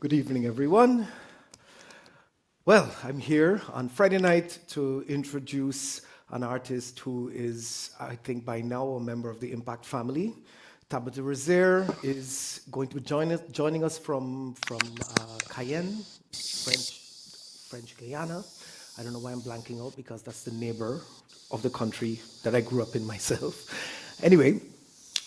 Good evening, everyone. Well, I'm here on Friday night to introduce an artist who is, I think by now, a member of the IMPAKT family. Tabita Rezaire is going to be joining us from Cayenne, French Guyana. I don't know why I'm blanking out because that's the neighbor of the country that I grew up in myself. Anyway,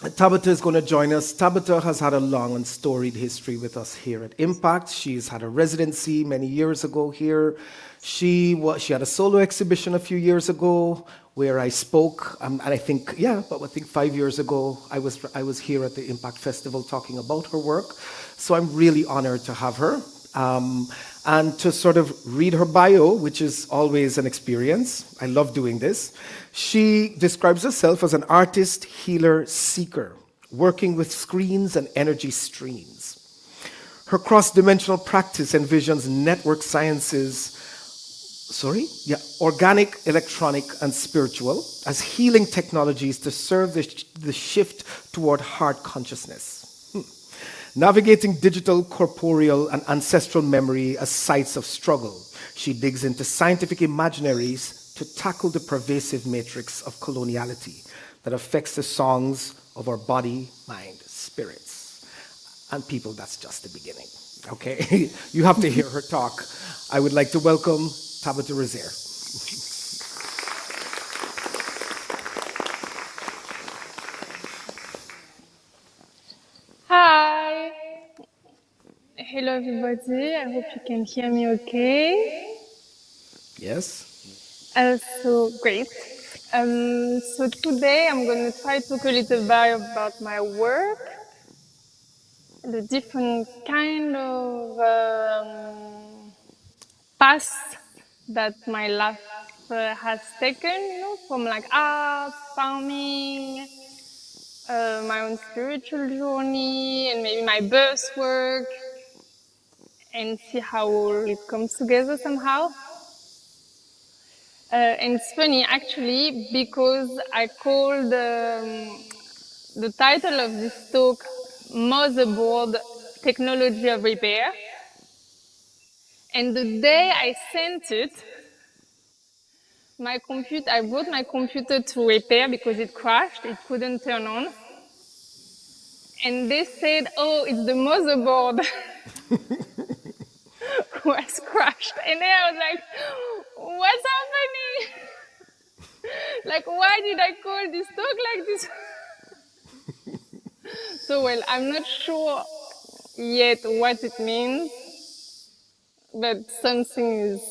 Tabita is going to join us. Tabita has had a long and storied history with us here at IMPAKT. She's had a residency many years ago here. She had a solo exhibition a few years ago where I spoke, and I think 5 years ago, I was here at the IMPAKT Festival talking about her work. So I'm really honored to have her. And to sort of read her bio, which is always an experience. I love doing this. She describes herself as an artist, healer, seeker, working with screens and energy streams. Her cross-dimensional practice envisions network sciences, organic, electronic, and spiritual as healing technologies to serve the shift toward heart consciousness. Navigating digital, corporeal, and ancestral memory as sites of struggle, she digs into scientific imaginaries to tackle the pervasive matrix of coloniality that affects the songs of our body, mind, spirits. And people, that's just the beginning, okay? You have to hear her talk. I would like to welcome Tabita Rezaire. Hi. Hello, everybody. I hope you can hear me okay. Yes. So great. So today I'm going to try to talk a little bit about my work, the different kind of paths that my life has taken, from like art, farming, my own spiritual journey, and maybe my birth work, and see how all it comes together somehow. And it's funny, actually, because I called the title of this talk Motherboard Technology of Repair. And the day I sent it, I brought my computer to repair because it crashed, it couldn't turn on. And they said, oh, it's the motherboard who has crashed. And then I was like, what's happening? Like, why did I call this talk like this? So, well, I'm not sure yet what it means, but something is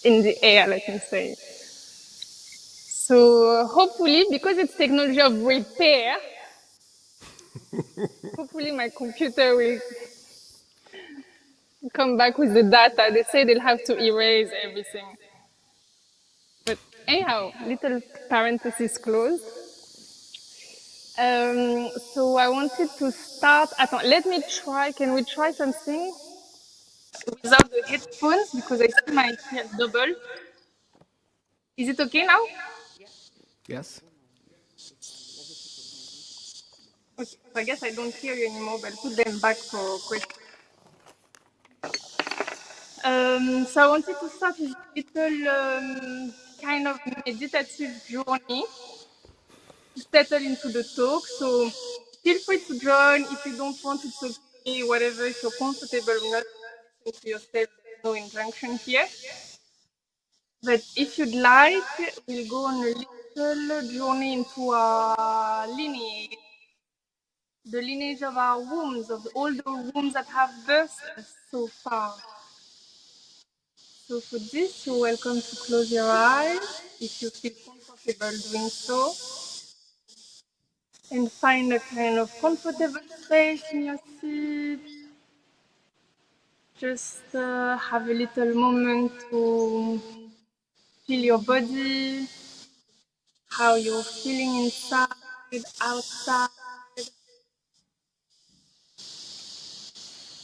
in the air, let me say. So, hopefully, because it's technology of repair, hopefully my computer will come back with the data. They say they'll have to erase everything. But anyhow, little parenthesis closed. So I wanted to start. Let me try. Can we try something without the headphones because I see my ear double? Is it okay now? Yes. Okay. So I guess I don't hear you anymore, but I'll put them back for questions. So I wanted to start with a little kind of meditative journey to settle into the talk. So feel free to join. If you don't want, it's okay, whatever. If you're comfortable, not listen to yourself, there's no injunction here. But if you'd like, we'll go on a little journey into our lineage, the lineage of our wombs, of all the wombs that have birthed us so far. So for this, you're welcome to close your eyes if you feel comfortable doing so. And find a kind of comfortable space in your seat. Just have a little moment to feel your body, how you're feeling inside, outside.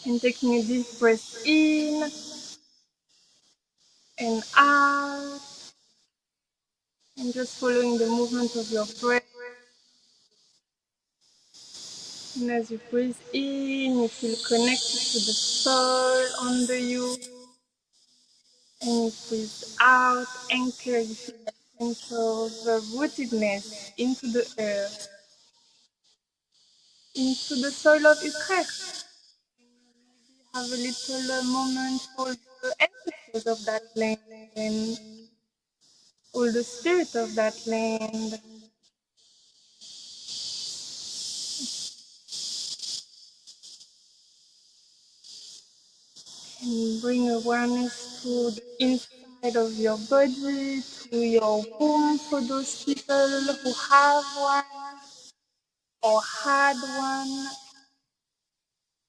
And taking a deep breath in and out. And just following the movement of your breath. And as you breathe in, you feel connected to the soil under you. And you breathe out, anchor, you feel that sense of rootedness into the earth, into the soil of Utrecht. Have a little moment for the ancestors of that land and all the spirit of that land. And bring awareness to the inside of your body, to your womb for those people who have one or had one.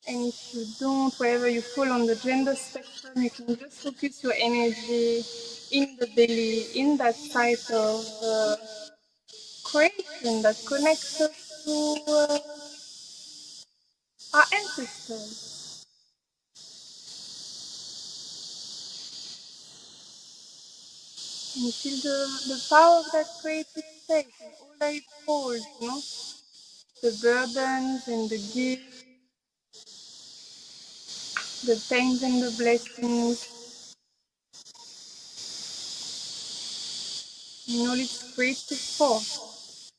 And if you don't, wherever you fall on the gender spectrum, you can just focus your energy in the belly, in that site of creation that connects us to our ancestors. And feel the power of that creative space and all that it holds, you know, the burdens and the gifts, the pains and the blessings, and all its creative force.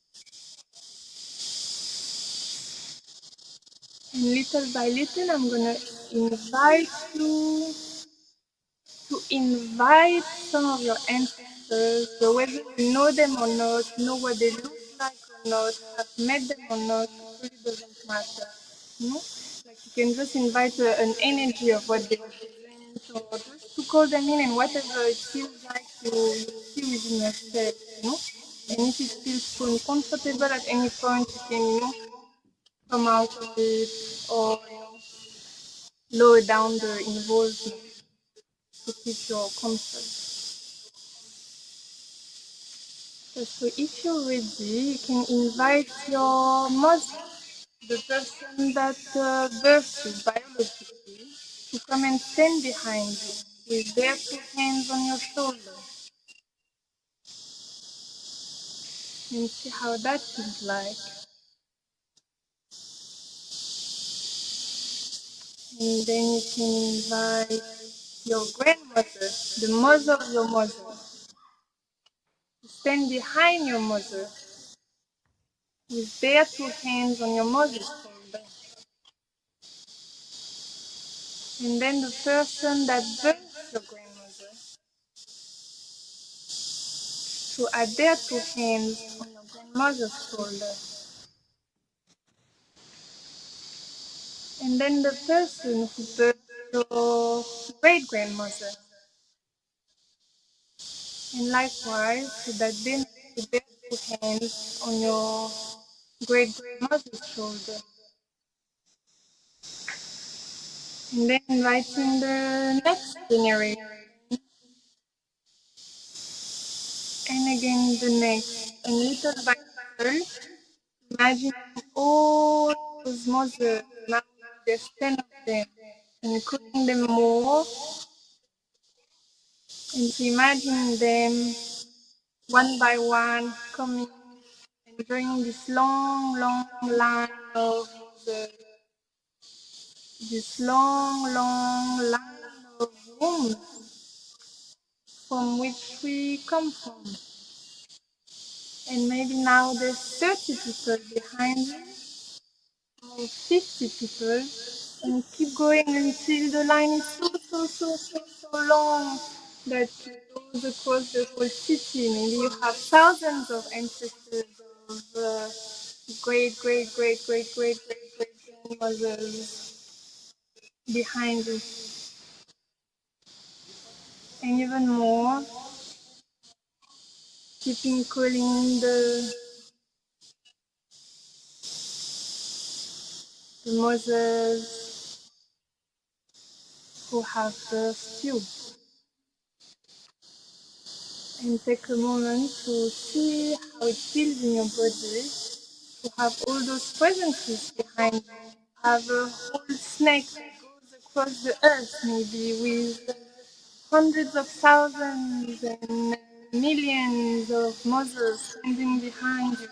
And little by little, I'm gonna invite you to invite some of your ancestors, so whether you know them or not, know what they look like or not, have met them or not, it really doesn't matter. You know? Like you can just invite an energy of what they represent, or just to call them in, and whatever it feels like you see within yourself, you know. And if it feels so uncomfortable at any point, you can, you know, come out of it, or you know, lower down the involvement to keep your comfort. So if you're ready, you can invite your mother, the person that birthed you biologically, to come and stand behind you with their two hands on your shoulder. And see how that feels like. And then you can invite your grandmother, the mother of your mother, to stand behind your mother with their two hands on your mother's shoulder. And then the person that birthed your grandmother to add their two hands on your grandmother's shoulder. And then the person who birthed your great grandmother. And likewise, so that they put their two hands on your great grandmother's shoulder. And then inviting the next generation. And again the next. And little by little, imagine all those mothers, now there's 10 of them, and including them more, and to imagine them one by one coming and joining this long, long line of mothers, this long, long line of wombs from which we come from. And maybe now there's 30 people behind you, or 50 people, and keep going until the line is so long that it goes across the whole city. Maybe you have thousands of ancestors of great, great, great, great, great, great, great grandmothers behind you. And even more, keeping calling the mothers who have birthed you. And take a moment to see how it feels in your body to have all those presences behind you. Have a whole snake that goes across the earth, maybe with hundreds of thousands and millions of mothers standing behind you.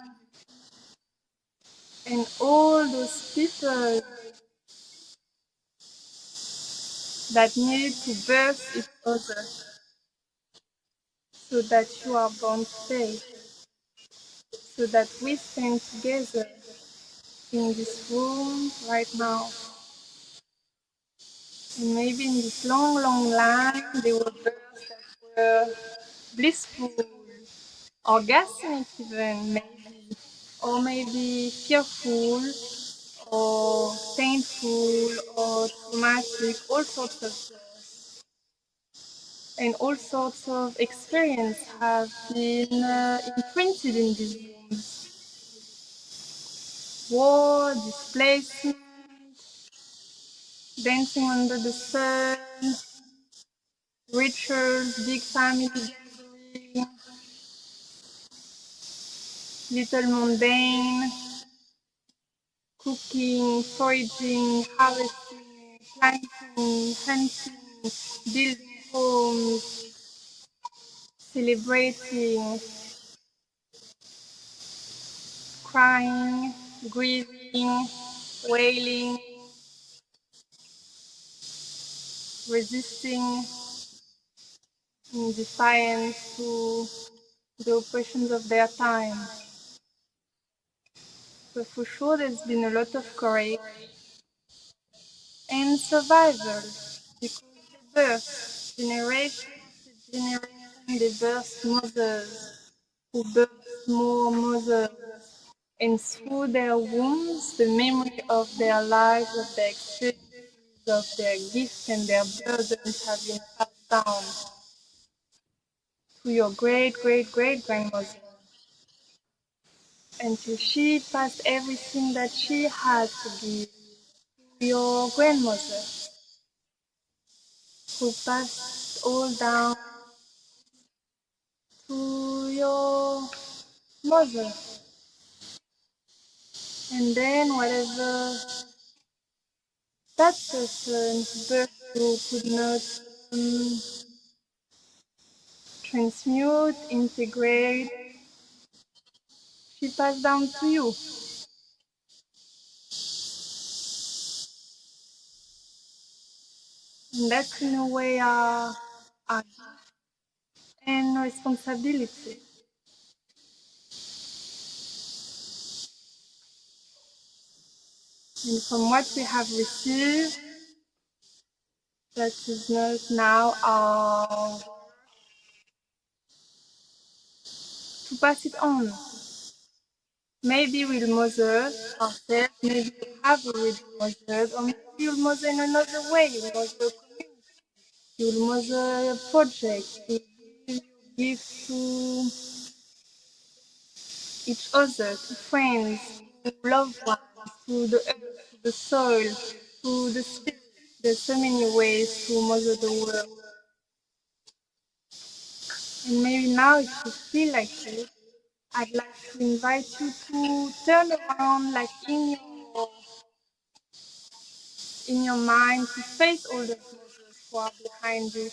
and all those people that need to birth each other so that you are born today, so that we stand together in this room right now. And maybe in this long, long line, there were births that were blissful, orgasmic even, maybe, or maybe fearful, or painful, or traumatic, all sorts of births. And all sorts of experience have been imprinted in these rooms. War, displacement, dancing under the sun, rituals, big family gathering, little mundane, cooking, foraging, harvesting, planting, hunting, building homes, celebrating, crying, grieving, wailing, resisting in defiance to the oppressions of their time. But for sure, there's been a lot of courage and survival because they birth generation to generation, they birth mothers who birth more mothers, and through their wombs, the memory of their lives, of their experiences, of their gifts and their burdens have been passed down to your great great great grandmother until she passed everything that she had to give to your grandmother, who passed all down to your mother. And then whatever that person who birthed you could not um, transmute, integrate, she passed down to you. And that's in a way our gift and responsibility. And from what we have received, that is not now our to pass it on. Maybe we'll mother ourselves, maybe we have already mothered, or maybe you'll mother in another way, you'll mother a community, you'll mother a project, you'll give your gift to each other, to friends, to loved ones, to the earth, to the soil, to the spirit. There's so many ways to mother the world. And maybe now, if you feel like it, I'd like to invite you to turn around, like in your mind, to face all the mothers who are behind you,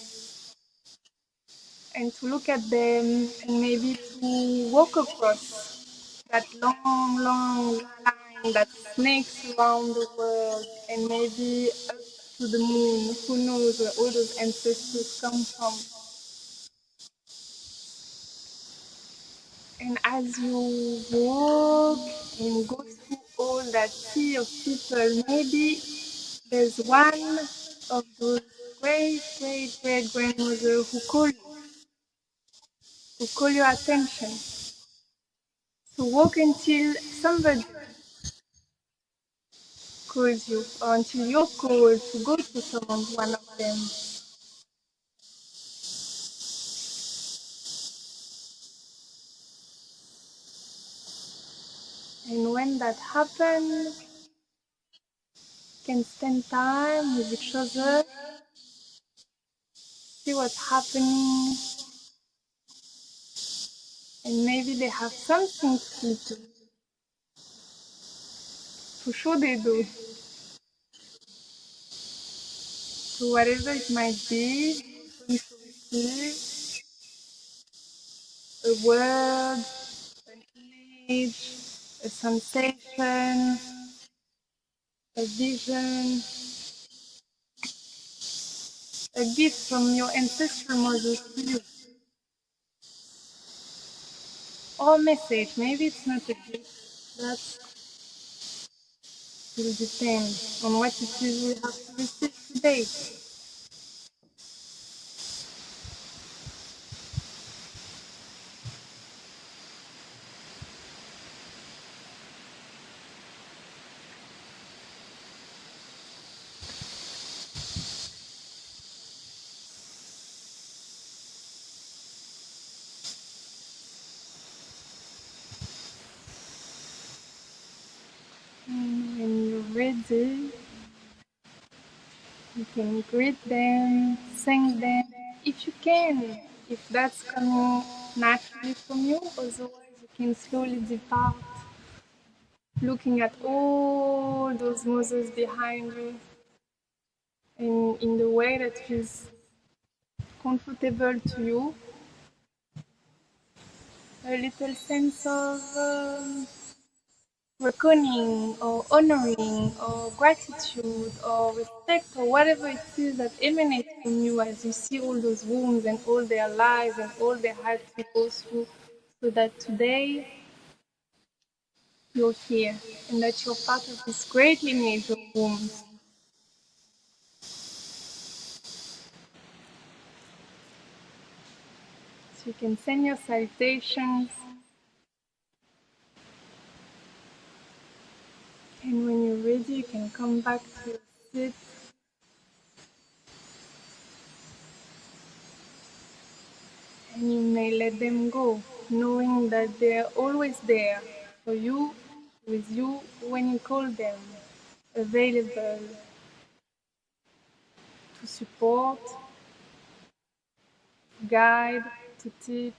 and to look at them, and maybe to walk across that long, long line that snakes around the world, and maybe up to the moon. Who knows where all those ancestors come from? And as you walk and go through all that sea of people, maybe there's one of those great, great, great grandmothers who call your attention. So walk until somebody calls you, or until you're called to go to someone, one of them. And when that happens, you can spend time with each other, see what's happening, and maybe they have something to teach you. For sure they do. So whatever it might be, you're going to receive a word, an image, a sensation, a vision, a gift from your ancestral mothers to you. Or a message, maybe it's not a gift. That will depend on what it is we have to receive today. And when you're ready, you can greet them, thank them, if you can, if that's coming naturally from you. Otherwise, you can slowly depart, looking at all those mothers behind you in the way that feels comfortable to you. A little sense of reckoning or honoring or gratitude or respect or whatever it is that emanates from you as you see all those wounds and all their lives and all they had to go through, so that today you're here and that you're part of this great lineage of wounds. So you can send your salutations, and when you're ready you can come back to your seat. And you may let them go, knowing that they're always there for you, with you when you call them, available to support, to guide, to teach.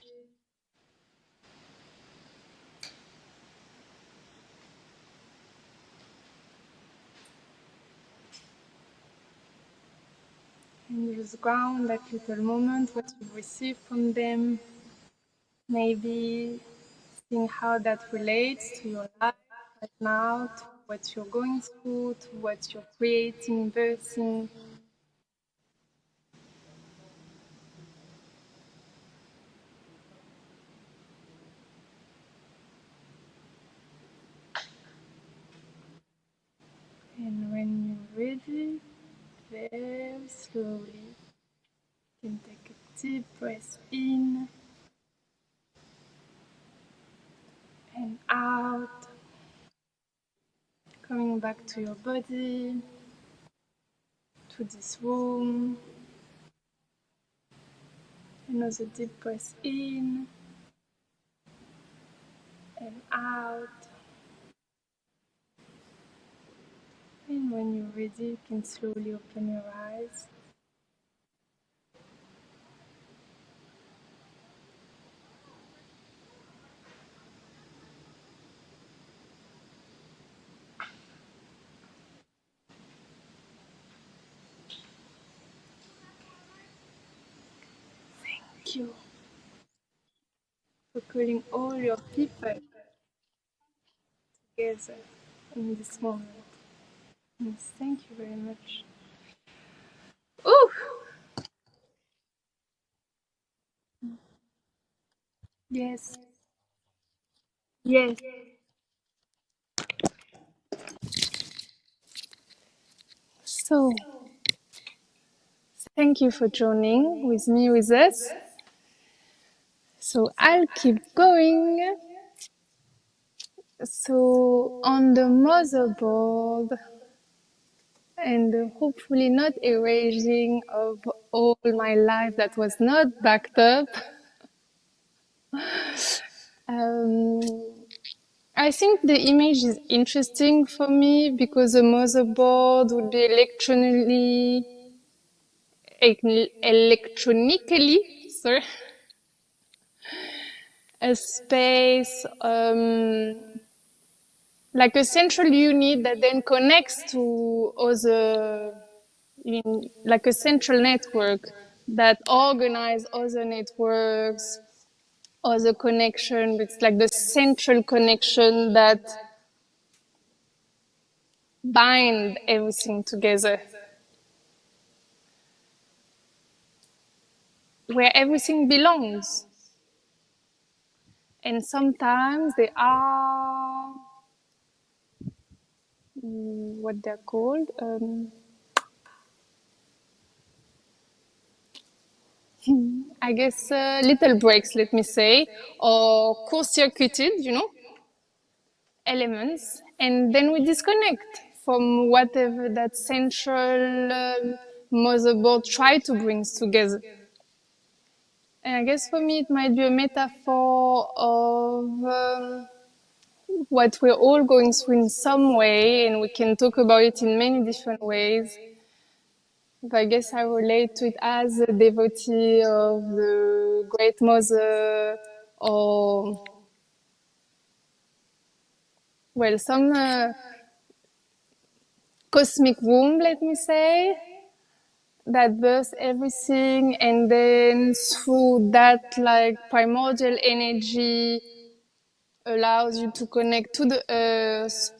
And just ground that little moment, what you receive from them, maybe seeing how that relates to your life right now, to what you're going through, to what you're creating, birthing. And when you're ready, very slowly, you can take a deep breath in and out, coming back to your body, to this room. Another deep breath in and out. And when you're ready, you can slowly open your eyes. Thank you for calling all your people together in this moment. Yes, thank you very much. Ooh! Yes, yes. So, thank you for joining with me with us. So I'll keep going. So on the motherboard, and hopefully not erasing of all my life that was not backed up. Um, I think the image is interesting for me because the motherboard would be electronically, sorry, a space, like a central unit that then connects to other, like a central network that organize other networks or the connection. It's like the central connection that bind everything together, where everything belongs. And sometimes they are what they're called. I guess little breaks, let me say, or court-circuited, elements, and then we disconnect from whatever that central motherboard try to bring together. And I guess for me it might be a metaphor of what we're all going through in some way, and we can talk about it in many different ways. But I guess I relate to it as a devotee of the Great Mother, or, well, some cosmic womb, let me say, that births everything, and then through that, like, primordial energy allows you to connect to the earth,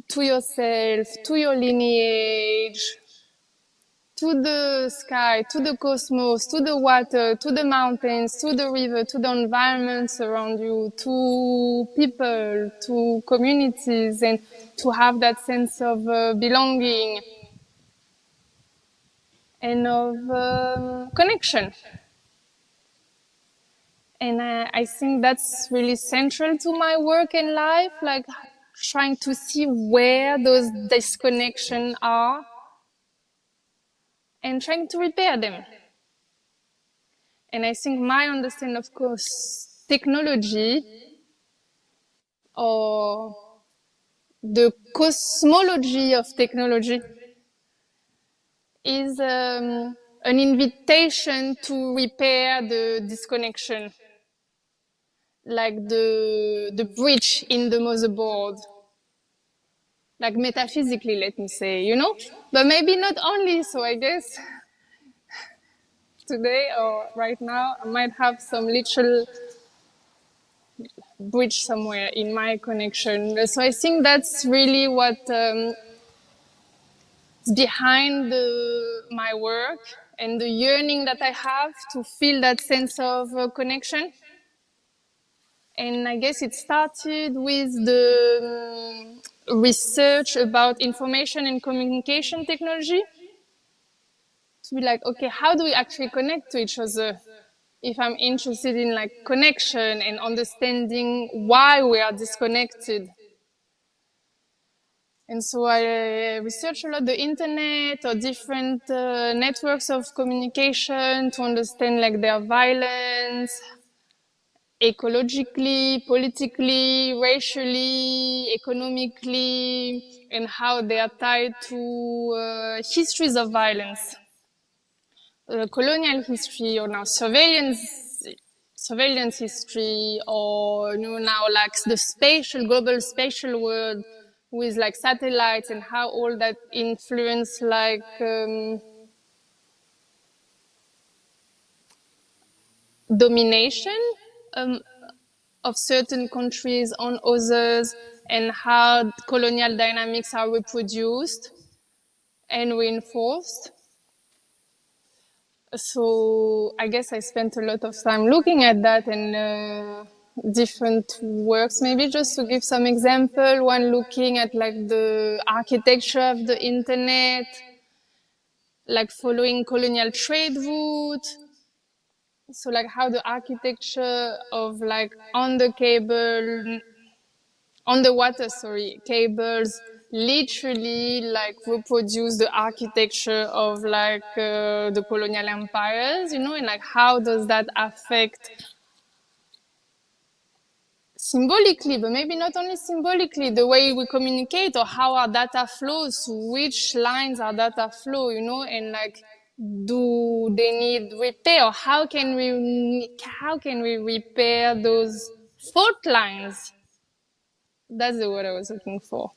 to yourself, to your lineage, to the sky, to the cosmos, to the water, to the mountains, to the river, to the environments around you, to people, to communities, and to have that sense of belonging and of connection. And I think that's really central to my work and life, like trying to see where those disconnections are and trying to repair them. And I think my understanding, of course, technology or the cosmology of technology is an invitation to repair the disconnection, like the breach in the motherboard, like metaphysically, let me say, but maybe not only. So I guess today or right now I might have some literal breach somewhere in my connection. So I think that's really what is behind my work and the yearning that I have to feel that sense of connection. And I guess it started with the research about information and communication technology. To be like, okay, how do we actually connect to each other? If I'm interested in like connection and understanding why we are disconnected. And so I research a lot the internet or different networks of communication to understand like their violence, ecologically, politically, racially, economically, and how they are tied to histories of violence. Colonial history, or now surveillance history, or now like the global spatial world with like satellites, and how all that influence like domination of certain countries on others, and how colonial dynamics are reproduced and reinforced. So I guess I spent a lot of time looking at that and different works. Maybe just to give some example, one looking at like the architecture of the internet, like following colonial trade route. So like how the architecture of like underwater cables literally like reproduce the architecture of like the colonial empires, and like how does that affect symbolically, but maybe not only symbolically, the way we communicate, or how our data flows, which lines our data flow, and like do they need repair, or how can we repair those fault lines? That's the word I was looking for.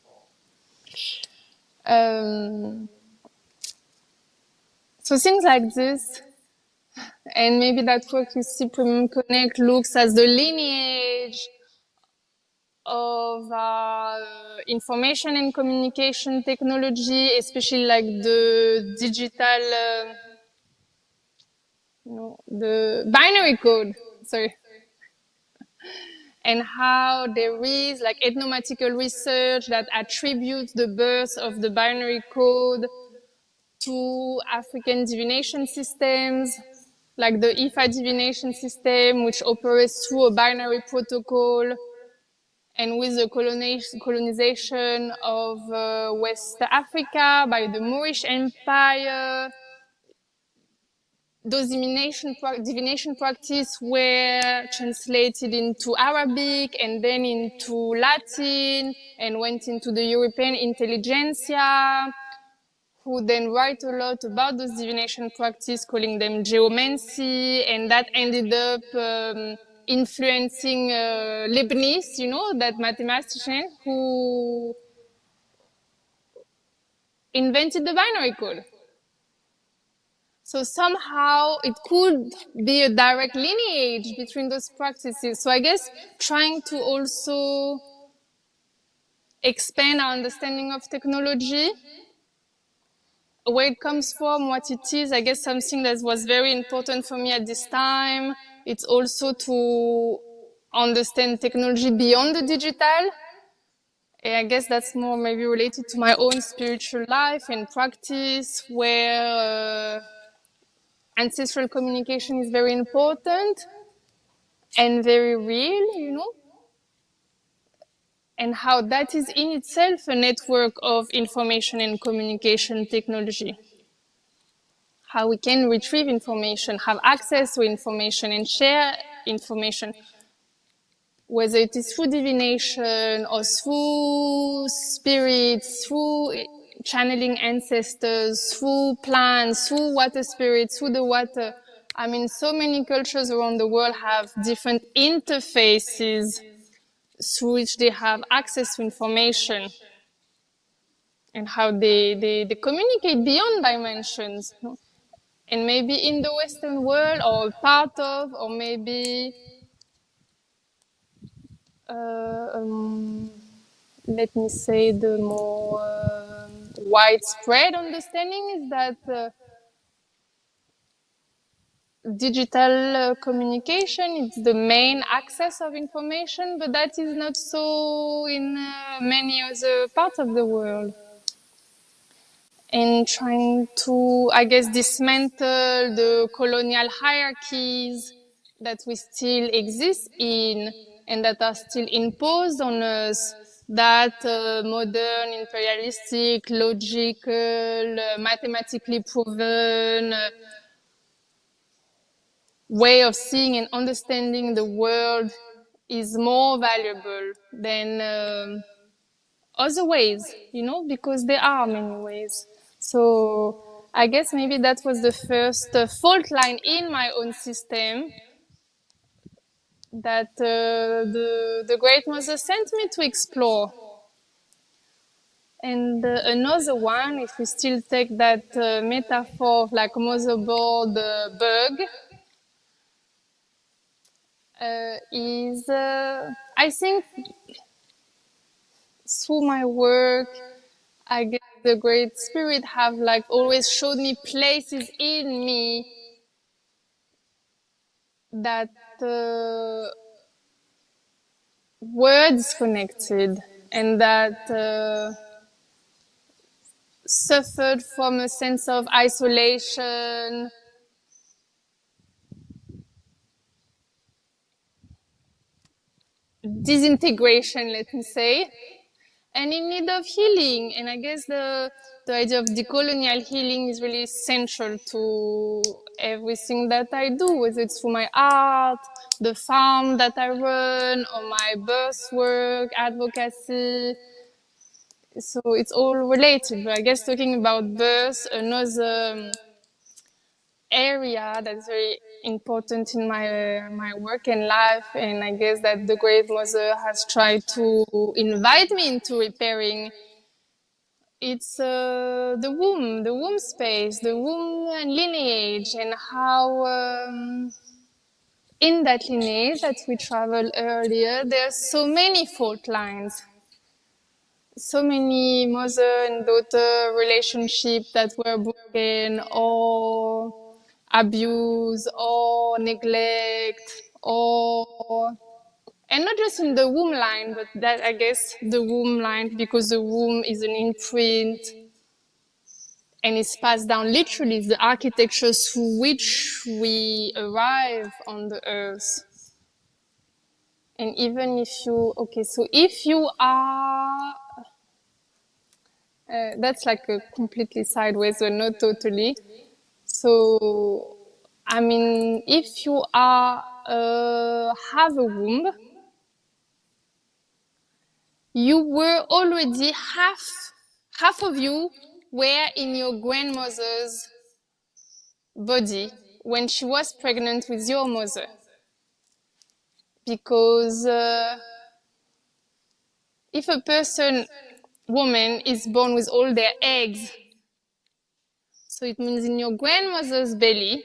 So things like this, And maybe that work you see, Premium Connect, looks as the lineage of information and communication technology, especially like the digital, the binary code, sorry. And how there is like ethnomathematical research that attributes the birth of the binary code to African divination systems, like the Ifa divination system, which operates through a binary protocol. And with the colonization of West Africa by the Moorish Empire, those divination practice were translated into Arabic and then into Latin and went into the European intelligentsia, who then write a lot about those divination practice, calling them geomancy, and that ended up influencing Leibniz, that mathematician who invented the binary code. So somehow it could be a direct lineage between those practices. So I guess trying to also expand our understanding of technology, where it comes from, what it is, I guess something that was very important for me at this time. It's also to understand technology beyond the digital. And I guess that's more maybe related to my own spiritual life and practice, where ancestral communication is very important and very real, and how that is in itself a network of information and communication technology. How we can retrieve information, have access to information, and share information, whether it is through divination or through spirits, through channeling ancestors, through plants, through water spirits, through the water. I mean, so many cultures around the world have different interfaces through which they have access to information and how they communicate beyond dimensions. And maybe in the Western world, or part of, or maybe let me say the more widespread understanding is that digital communication is the main access of information, but that is not so in many other parts of the world. And trying to, I guess, dismantle the colonial hierarchies that we still exist in and that are still imposed on us, that modern, imperialistic, logical, mathematically proven way of seeing and understanding the world is more valuable than other ways, because there are many ways. So I guess maybe that was the first fault line in my own system that the Great Mother sent me to explore. And another one, if we still take that metaphor of like motherboard bug, is I think through my work, I guess the Great Spirit have like always showed me places in me that were disconnected and that suffered from a sense of isolation, disintegration, let me say, and in need of healing. And I guess the idea of decolonial healing is really central to everything that I do, whether it's through my art, the farm that I run, or my birth work, advocacy. So it's all related. But I guess talking about birth, another area that's very important in my work and life, and I guess that the Great Mother has tried to invite me into repairing, it's the womb space, the womb lineage, and how in that lineage that we traveled earlier, there are so many fault lines, so many mother and daughter relationships that were broken, or abuse, or neglect, or and not just in the womb line, but that I guess the womb line, because the womb is an imprint and it's passed down literally, the architecture through which we arrive on the earth. And even if you, okay, so if you are, that's like a completely sideways, or not totally. So, I mean, if you are, have a womb, you were already half of you were in your grandmother's body when she was pregnant with your mother. Because if a woman is born with all their eggs, so it means in your grandmother's belly,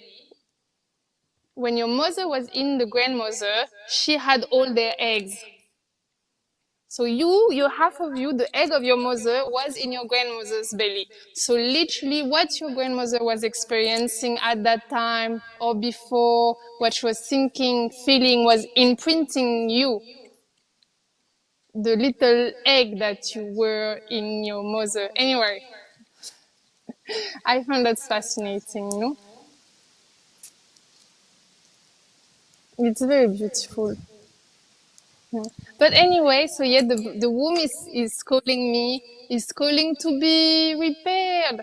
when your mother was in the grandmother, she had all their eggs. So your half of you, the egg of your mother, was in your grandmother's belly. So literally what your grandmother was experiencing at that time or before, what she was thinking, feeling, was imprinting you, the little egg that you were in your mother. Anyway, I found that fascinating, no? It's very beautiful. Yeah. But anyway, so yeah, the womb is calling me, is calling to be repaired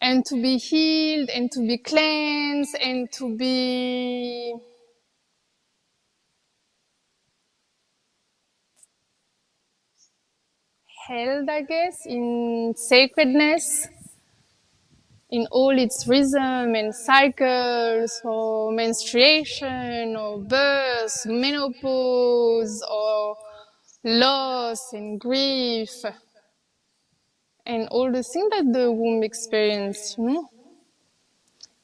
and to be healed and to be cleansed and to be held, I guess, in sacredness, in all its rhythm and cycles, or menstruation, or birth, menopause, or loss and grief, and all the things that the womb experiences, you know.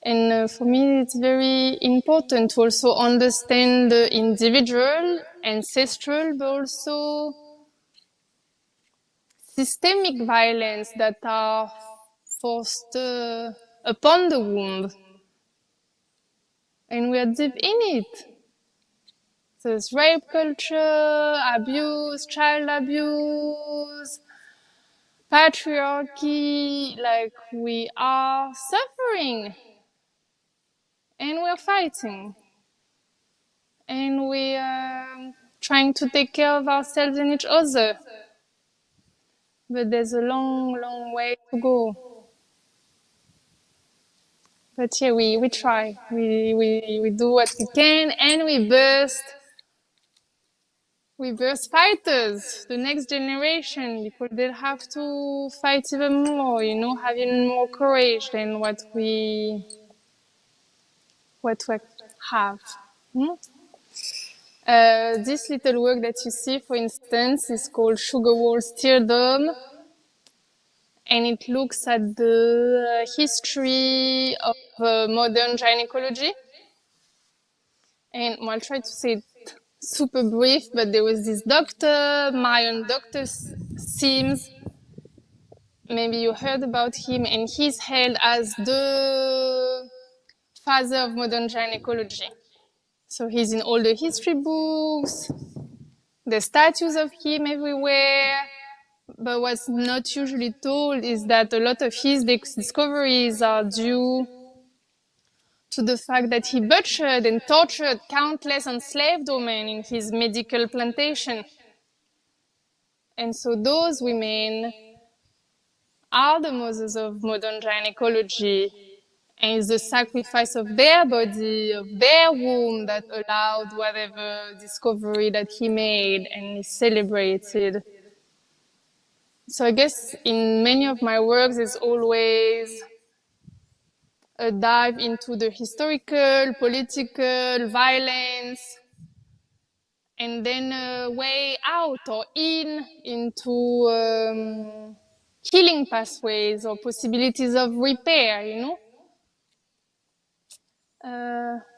And for me, it's very important to also understand the individual, ancestral, but also systemic violence that are forced upon the womb. And we are deep in it. So there's rape culture, abuse, child abuse, patriarchy, like we are suffering and we're fighting. And we are trying to take care of ourselves and each other. But there's a long, long way to go. But yeah, we try. We do what we can, and we burst fighters, the next generation, because they'll have to fight even more, you know, have even more courage than what we have. Hmm? This little work that you see, for instance, is called Sugar Walls Teardome, and it looks at the history of modern gynecology. And well, I'll try to say it super brief, but there was this doctor, Marion Dr. Sims. Maybe you heard about him, and he's held as the father of modern gynecology. So he's in all the history books, the statues of him everywhere. But what's not usually told is that a lot of his discoveries are due to the fact that he butchered and tortured countless enslaved women in his medical plantation. And so those women are the mothers of modern gynecology, and it's the sacrifice of their body, of their womb, that allowed whatever discovery that he made and is celebrated. So I guess in many of my works, there's always a dive into the historical, political, violence, and then a way out or into healing pathways or possibilities of repair, you know.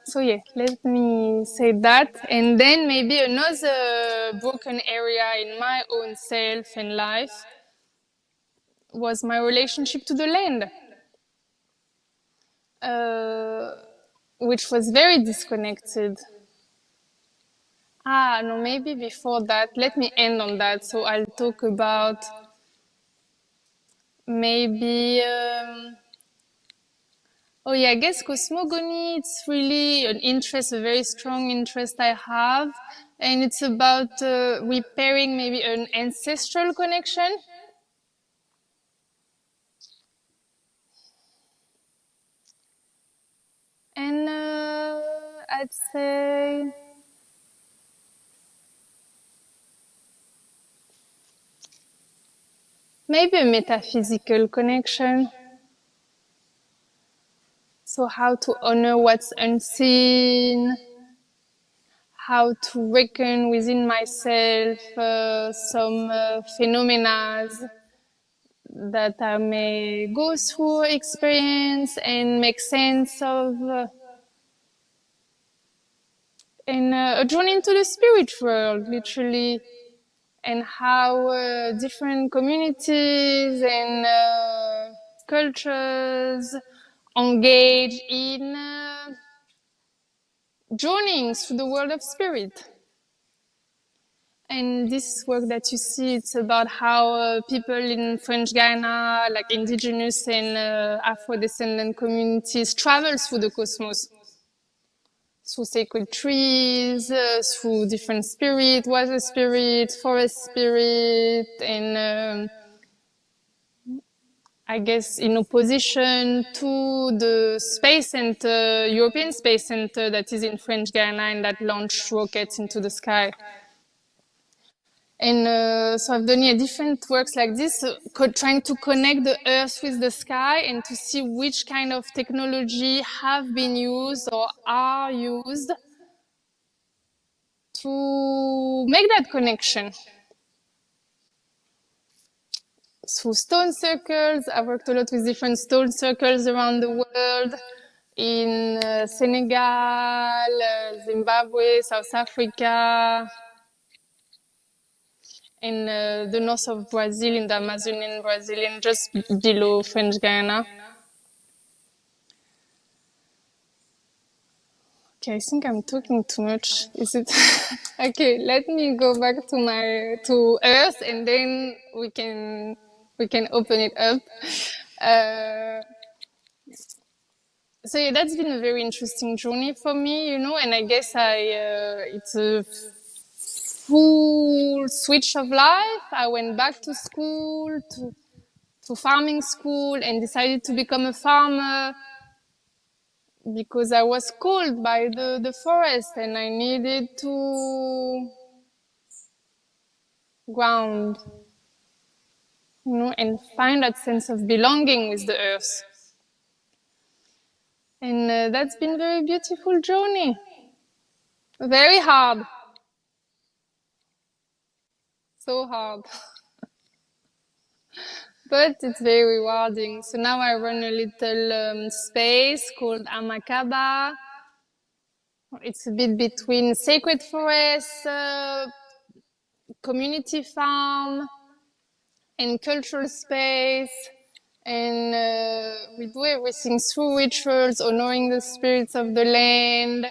So yeah, let me say that. And then maybe another broken area in my own self and life was my relationship to the land, which was very disconnected. No, maybe before that, let me end on that. So I'll talk about maybe, oh yeah, I guess cosmogony, it's really an interest, a very strong interest I have. And it's about repairing maybe an ancestral connection. And I'd say maybe a metaphysical connection. So how to honor what's unseen, how to reckon within myself some phenomena that I may go through experience and make sense of, and a journey into the spirit world, literally, and how different communities and cultures engage in journeying through the world of spirit. And this work that you see, it's about how people in French Guiana, like indigenous and Afro-descendant communities, travel through the cosmos, through sacred trees, through different spirit, water spirit, forest spirit, and I guess in opposition to the space center, European Space Center that is in French Guiana and that launch rockets into the sky. And so I've done different works like this, trying to connect the Earth with the sky and to see which kind of technology have been used or are used to make that connection. Through stone circles, I've worked a lot with different stone circles around the world, in Senegal, Zimbabwe, South Africa, in the north of Brazil, in the Amazonian Brazilian, just below French Guiana. Okay, I think I'm talking too much. Is it? Okay, let me go back to Earth, and then we can open it up. So yeah, that's been a very interesting journey for me, you know, and I guess it's a full switch of life. I went back to school, to farming school, and decided to become a farmer because I was called by the forest and I needed to ground, you know, and find that sense of belonging with the earth. And that's been a very beautiful journey. Very hard. So hard. But it's very rewarding. So now I run a little space called IMPAKT. It's a bit between sacred forest, community farm, and cultural space. And we do everything through rituals, honoring the spirits of the land.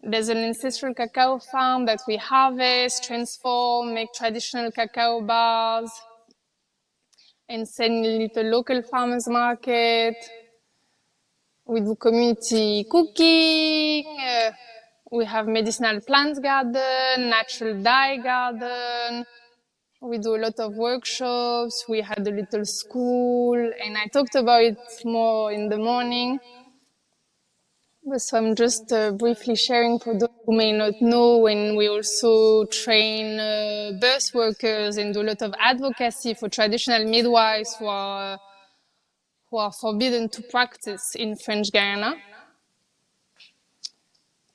There's an ancestral cacao farm that we harvest, transform, make traditional cacao bars, and send it to local farmers market. We do community cooking. We have medicinal plants garden, natural dye garden. We do a lot of workshops. We had a little school, and I talked about it more in the morning. So I'm just briefly sharing for those who may not know, and we also train birth workers and do a lot of advocacy for traditional midwives who are forbidden to practice in French Guiana.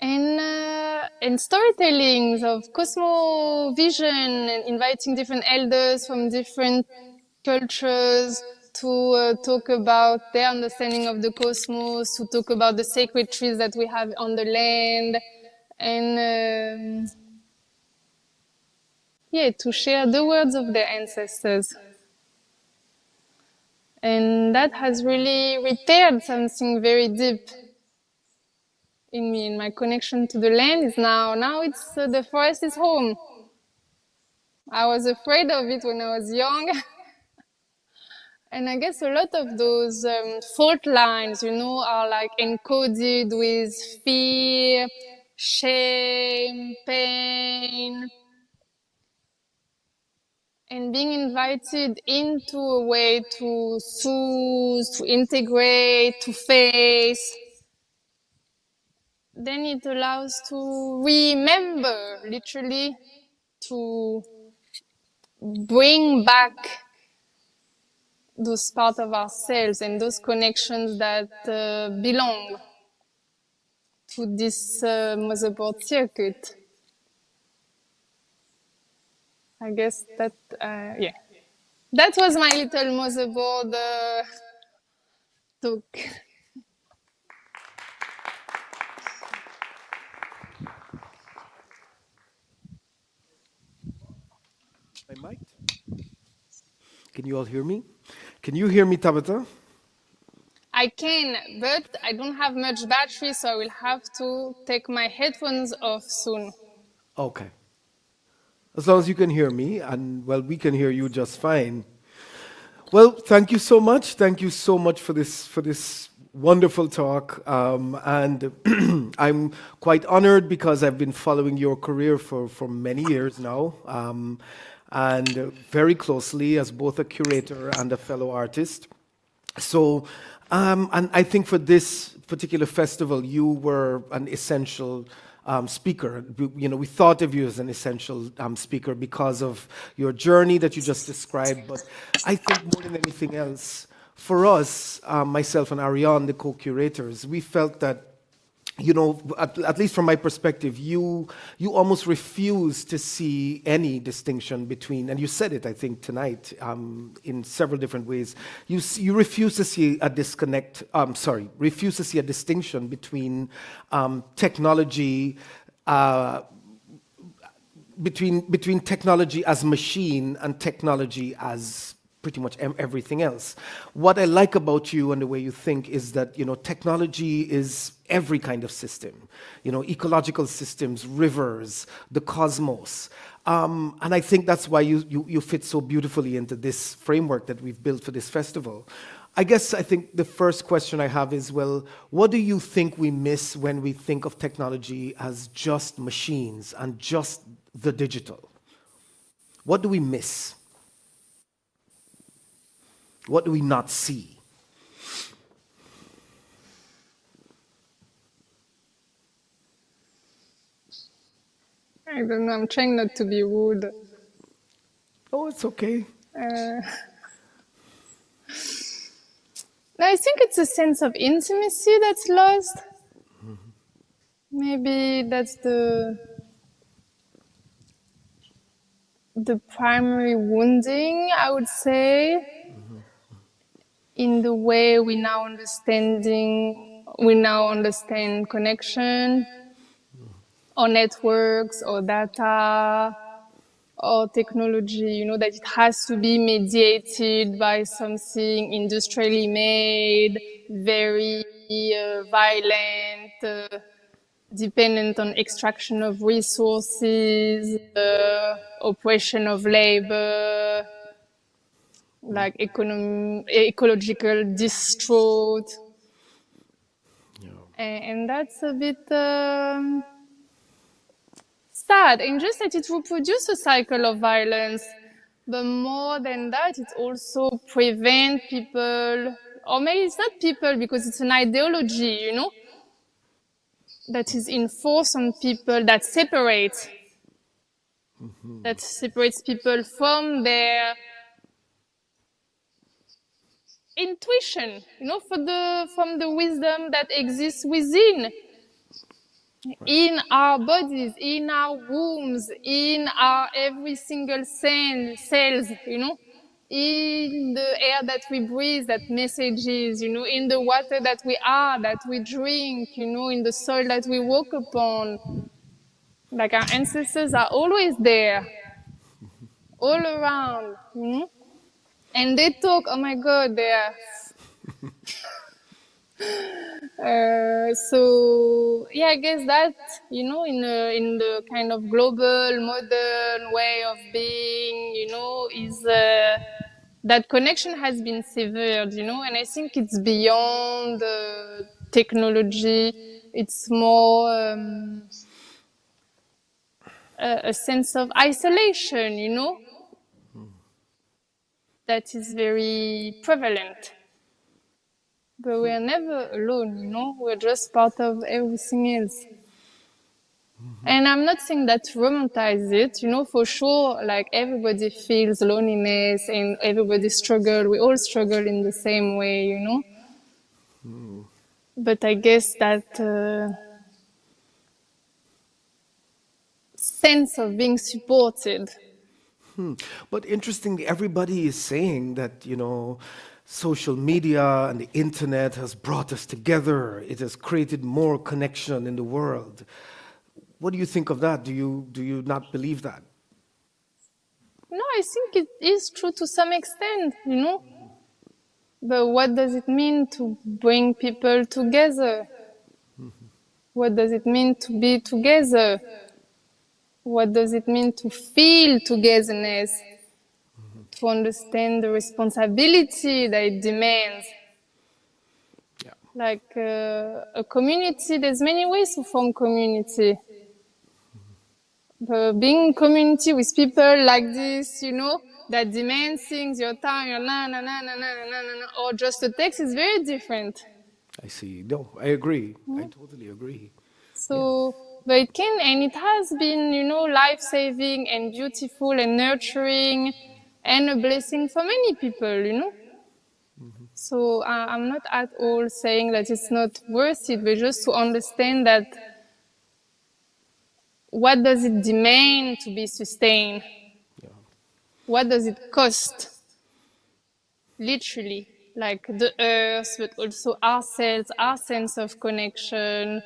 And storytellings of cosmovision and inviting different elders from different cultures, to talk about their understanding of the cosmos, to talk about the sacred trees that we have on the land, and yeah, to share the words of their ancestors. And that has really repaired something very deep in me. And my connection to the land is now it's the forest is home. I was afraid of it when I was young. And I guess a lot of those fault lines, are like encoded with fear, shame, pain, and being invited into a way to soothe, to integrate, to face. Then it allows to remember, literally, to bring back those parts of ourselves and those connections that belong to this motherboard circuit. I guess that, yeah. That was my little motherboard talk. My mic? Can you all hear me? Can you hear me, Tabita? I can, but I don't have much battery, so I will have to take my headphones off soon. Okay. As long as you can hear me, and well, we can hear you just fine. Well, thank you so much. Thank you so much for this wonderful talk. And I'm quite honored because I've been following your career for many years now, and very closely as both a curator and a fellow artist. So, and I think for this particular festival, you were an essential speaker. We thought of you as an essential speaker because of your journey that you just described. But I think more than anything else, for us, myself and Ariane, the co-curators, we felt that at least from my perspective, you almost refuse to see any distinction between, and you said it, I think, tonight in several different ways. You refuse to see a refuse to see a distinction between technology, between technology as machine and technology as pretty much everything else. What I like about you and the way you think is that technology is every kind of system, ecological systems, rivers, the cosmos, and I think that's why you fit so beautifully into this framework that we've built for this festival. I think the first question I have is, well, what do you think we miss when we think of technology as just machines and just the digital? What do we miss? What do we not see? I don't know, I'm trying not to be rude. Oh, it's okay. No, I think it's a sense of intimacy that's lost. Maybe that's the primary wounding, I would say, in the way we now understand connection, or networks, or data, or technology, that it has to be mediated by something industrially made, very violent, dependent on extraction of resources, oppression of labor, like ecological distraught. Yeah. And that's a bit sad. And just that it reproduces a cycle of violence. But more than that, it also prevents people, or maybe it's not people because it's an ideology, that is enforced on people, that separates people from their intuition, from the wisdom that exists within, in our bodies, in our wombs, in our every single cells, in the air that we breathe, that messages, you know, in the water that we are, that we drink, you know, in the soil that we walk upon. Like our ancestors are always there, all around, you know? And they talk, oh my God, they are. So yeah, I guess that, you know, in the kind of global, modern way of being, you know, is that connection has been severed, you know, and I think it's beyond technology. It's more a sense of isolation, you know, that is very prevalent. But we are never alone, you know, we're just part of everything else. And I'm not saying that to romanticize it, you know, for sure, like everybody feels loneliness and everybody struggle. We all struggle in the same way, you know. But I guess that sense of being supported. But interestingly, everybody is saying that, you know, social media and the internet has brought us together. It has created more connection in the world. What do you think of that? Do you not believe that? No, I think it is true to some extent, you know. But what does it mean to bring people together? What does it mean to be together? What does it mean to feel togetherness? To understand the responsibility that it demands. Yeah. Like a community, there's many ways to form community. But being in community with people like this, you know, that demand things, your time, your na na na na na na na na, or just a text is very different. I see. No, I agree. I totally agree. Yes. So, but it can, and it has been, you know, life-saving and beautiful and nurturing and a blessing for many people, you know. So I'm not at all saying that it's not worth it, but just to understand that what does it demand to be sustained? Yeah. What does it cost? Literally, like the earth, but also ourselves, our sense of connection.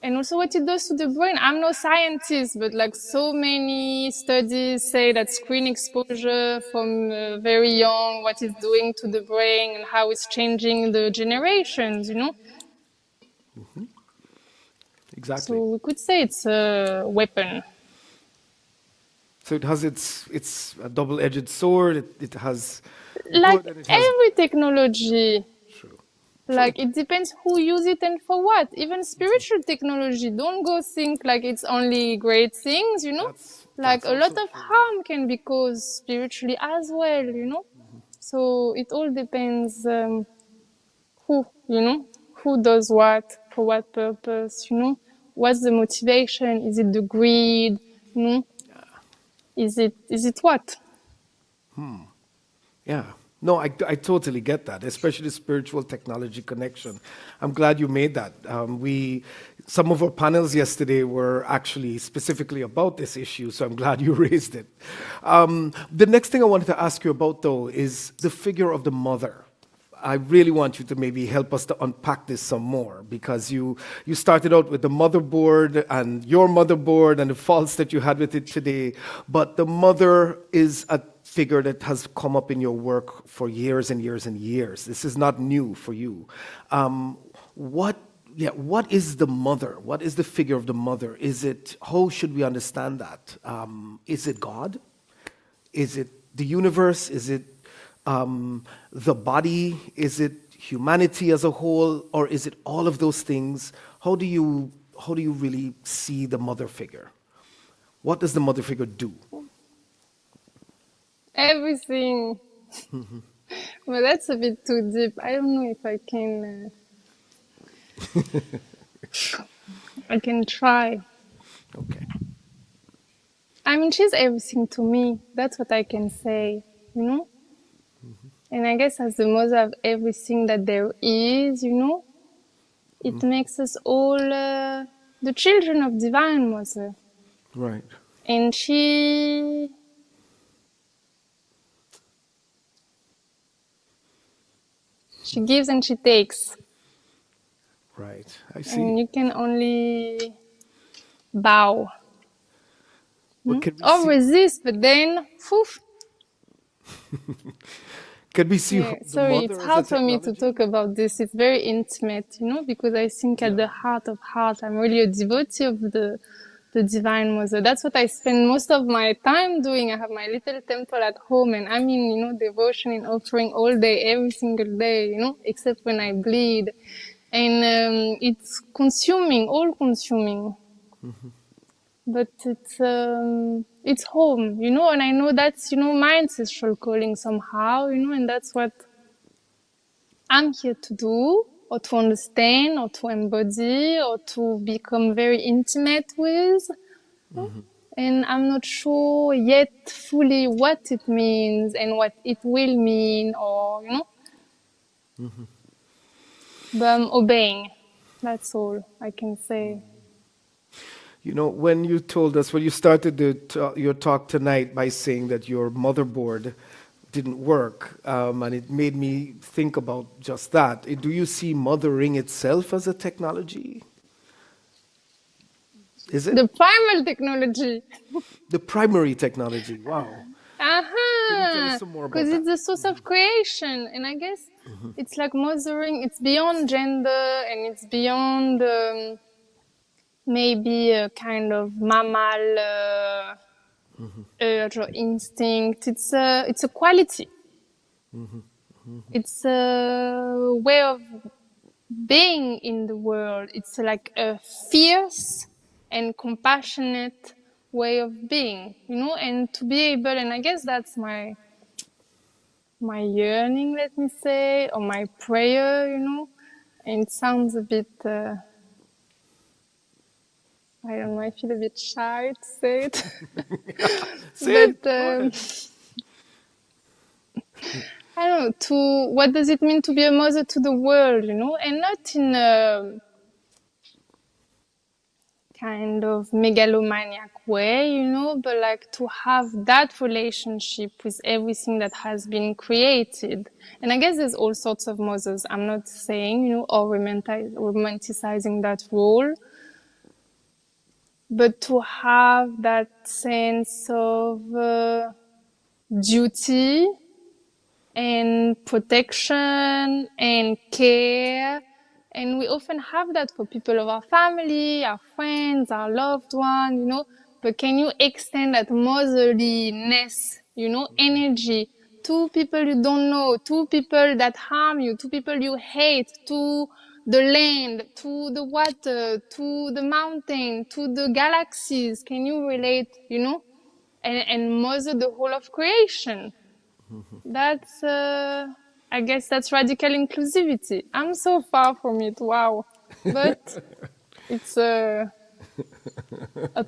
And also what it does to the brain. I'm no scientist, but like so many studies say that screen exposure from very young, what it's doing to the brain and how it's changing the generations, you know? Exactly. So we could say it's a weapon. So it has it's a double-edged sword. It has Like good and it has every technology, true. True. like it depends who use it and for what. Even spiritual technology, don't go think like it's only great things, you know? Like That's a lot also of true. harm can be caused spiritually as well, you know? So it all depends who, you know, who does what, for what purpose, you know? What's the motivation? Is it the greed? You know? Is it what? Yeah. No, I totally get that, especially spiritual technology connection. I'm glad you made that. Some of our panels yesterday were actually specifically about this issue, so I'm glad you raised it. The next thing I wanted to ask you about, though, is the figure of the mother. I really want you to maybe help us to unpack this some more because you started out with the motherboard and your motherboard and the faults that you had with it today, but the mother is a figure that has come up in your work for years and years and years. This is not new for you. What is the mother? What is the figure of the mother? How should we understand that? Is it God? Is it the universe? Is it the body? Is it humanity as a whole? Or is it all of those things? How do you really see the mother figure? What does the mother figure do? Everything. But that's a bit too deep. I don't know if I can. I can try. Okay. I mean, she's everything to me. That's what I can say, you know? And I guess as the mother of everything that there is, you know, it makes us all the children of Divine Mother. Right. And she She gives and she takes. Right. I see. And you can only bow. But can we Or see? resist, but then, poof. Can we see Yeah, the sorry, it's mother as a hard for me to technology? talk about this. It's very intimate, because I think at the heart of heart, I'm really a devotee of the Divine Mother. That's what I spend most of my time doing. I have my little temple at home, and I mean, devotion and offering all day, every single day, except when I bleed. And it's consuming, all consuming. But it's home, and I know that's, my ancestral calling somehow, and that's what I'm here to do, or to understand, or to embody, or to become very intimate with. And I'm not sure yet fully what it means and what it will mean, or, but I'm obeying. That's all I can say. When you told us, when you started your talk tonight by saying that your motherboard didn't work, and it made me think about just that. Do you see mothering itself as a technology? Is it? The primal technology. The primary technology. Wow. Can you tell us some more about Because that? it's the source of creation. And I guess it's like mothering, it's beyond gender and it's beyond maybe a kind of mammal urge or instinct. It's a quality. It's a way of being in the world. It's like a fierce and compassionate way of being, and to be able, and I guess that's my yearning, let me say, or my prayer, and it sounds a bit, I don't know, I feel a bit shy to say it. Say it. But Go ahead. I don't know, what does it mean to be a mother to the world, and not in a kind of megalomaniac way, but like to have that relationship with everything that has been created. And I guess there's all sorts of mothers. I'm not saying, or romanticizing that role, but to have that sense of duty and protection and care. And we often have that for people of our family, our friends, our loved one, but can you extend that motherliness, energy to people you don't know, to people that harm you, to people you hate, to the land, to the water, to the mountain, to the galaxies? Can you relate, and mother the whole of creation? That's, I guess that's radical inclusivity. I'm so far from it, wow. But it's a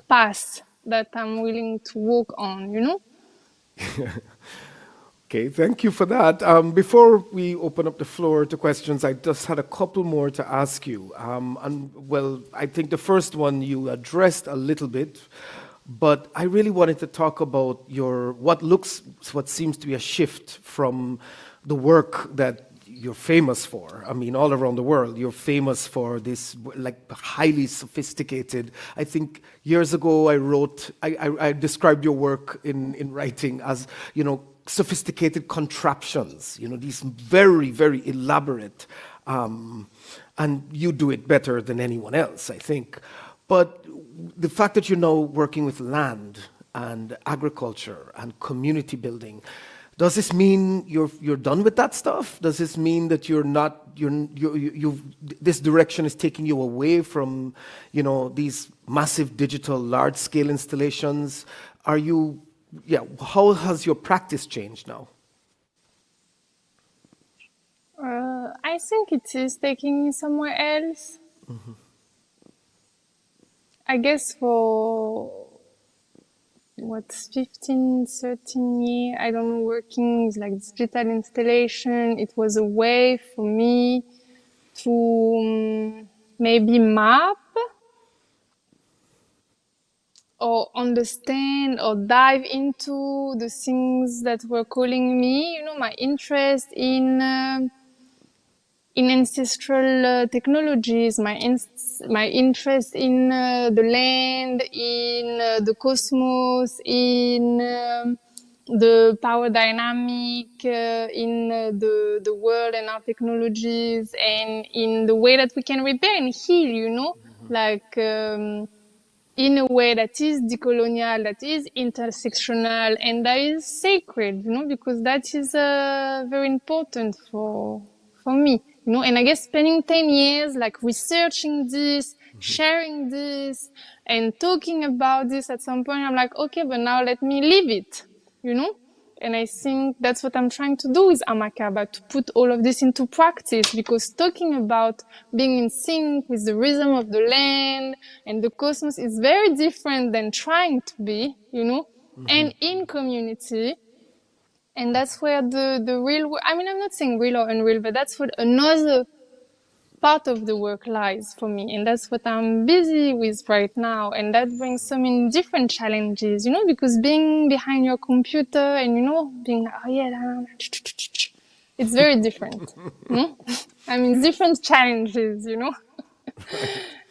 path that I'm willing to walk on, Okay, thank you for that. Before we open up the floor to questions, I just had a couple more to ask you. Well, I think the first one you addressed a little bit, but I really wanted to talk about what seems to be a shift from the work that you're famous for. I mean, all around the world, you're famous for this like highly sophisticated. I think years ago I described your work in writing as, sophisticated contraptions, these very, very elaborate, and you do it better than anyone else, I think. But the fact that you're now working with land and agriculture and community building, does this mean you're done with that stuff? Does this mean that this direction is taking you away from, these massive digital large-scale installations? How has your practice changed now? I think it is taking me somewhere else. I guess for 15, 13 years, I don't know, working with like digital installation, it was a way for me to maybe map or understand or dive into the things that were calling me, my interest in in ancestral technologies, my interest in the land, in the cosmos, in the power dynamic, in the world and our technologies, and in the way that we can repair and heal, you know, like in a way that is decolonial, that is intersectional, and that is sacred, you know, because that is very important for me, you know. And I guess spending 10 years like researching this, sharing this, and talking about this, at some point I'm like, okay, but now let me live it, you know. And I think that's what I'm trying to do with IMPAKT, to put all of this into practice, because talking about being in sync with the rhythm of the land and the cosmos is very different than trying to be, you know, and in community. And that's where the real, I mean, I'm not saying real or unreal, but that's what another part of the work lies for me. And that's what I'm busy with right now. And that brings so many different challenges, you know, because being behind your computer and, you know, being like, oh yeah, it's very different. I mean, different challenges, you know.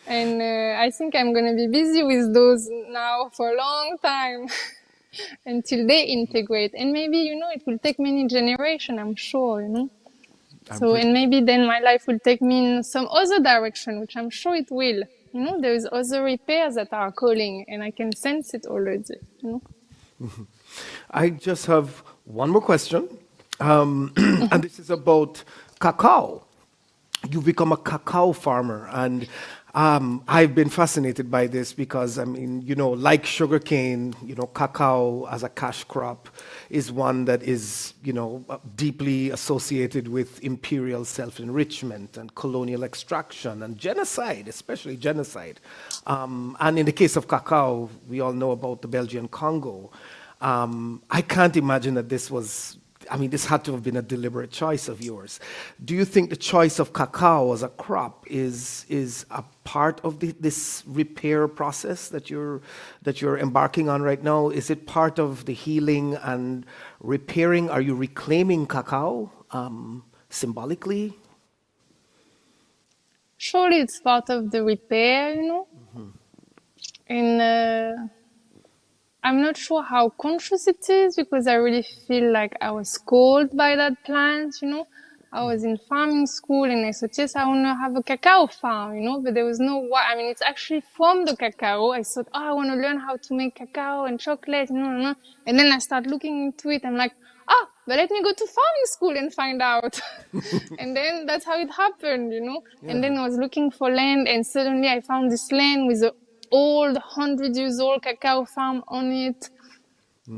And I think I'm going to be busy with those now for a long time until they integrate. And maybe, you know, it will take many generations, I'm sure, you know. I'm So, pretty and maybe then my life will take me in some other direction, which I'm sure it will. You know, there's other repairs that are calling, and I can sense it already, you know. I just have one more question, and this is about cacao. You've become a cacao farmer, and I've been fascinated by this because, I mean, you know, like sugarcane, you know, cacao as a cash crop is one that is, you know, deeply associated with imperial self-enrichment and colonial extraction and genocide, especially genocide. And in the case of cacao, we all know about the Belgian Congo. I can't imagine that this was, I mean, this had to have been a deliberate choice of yours. Do you think the choice of cacao as a crop is a part of this repair process that you're embarking on right now? Is it part of the healing and repairing? Are you reclaiming cacao symbolically? Surely it's part of the repair, you know. And I'm not sure how conscious it is, because I really feel like I was called by that plant, you know. I was in farming school and I thought, yes, I want to have a cacao farm, you know, but there was no why. I mean, it's actually from the cacao. I thought, oh, I want to learn how to make cacao and chocolate, you know. And then I start looking into it. I'm like, ah, but let me go to farming school and find out. And then that's how it happened, you know. And then I was looking for land, and suddenly I found this land with a old 100 years old cacao farm on it.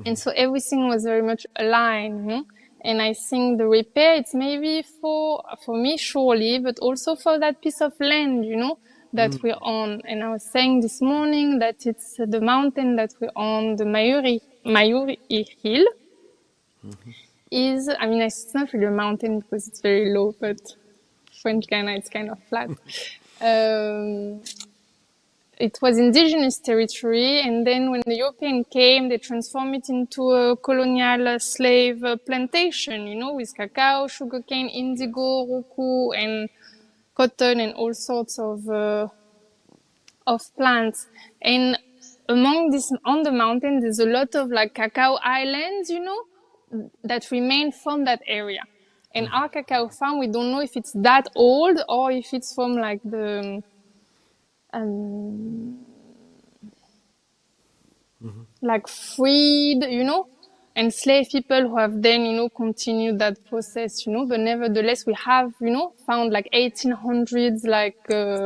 And so everything was very much aligned, you know? And I think the repair, it's maybe for me, surely, but also for that piece of land, you know, that we're on. And I was saying this morning that it's the mountain that we're on, the Mayuri Hill, is, I mean, it's not really a mountain because it's very low, but French Guiana, it's kind of flat. It was indigenous territory, and then when the European came, they transformed it into a colonial slave plantation, you know, with cacao, sugarcane, indigo, roku, and cotton, and all sorts of plants. And among this, on the mountain, there's a lot of like cacao islands, you know, that remain from that area. And our cacao farm, we don't know if it's that old or if it's from like the like freed, you know, enslaved people who have then, you know, continued that process, you know. But nevertheless, we have, you know, found like 1800s, like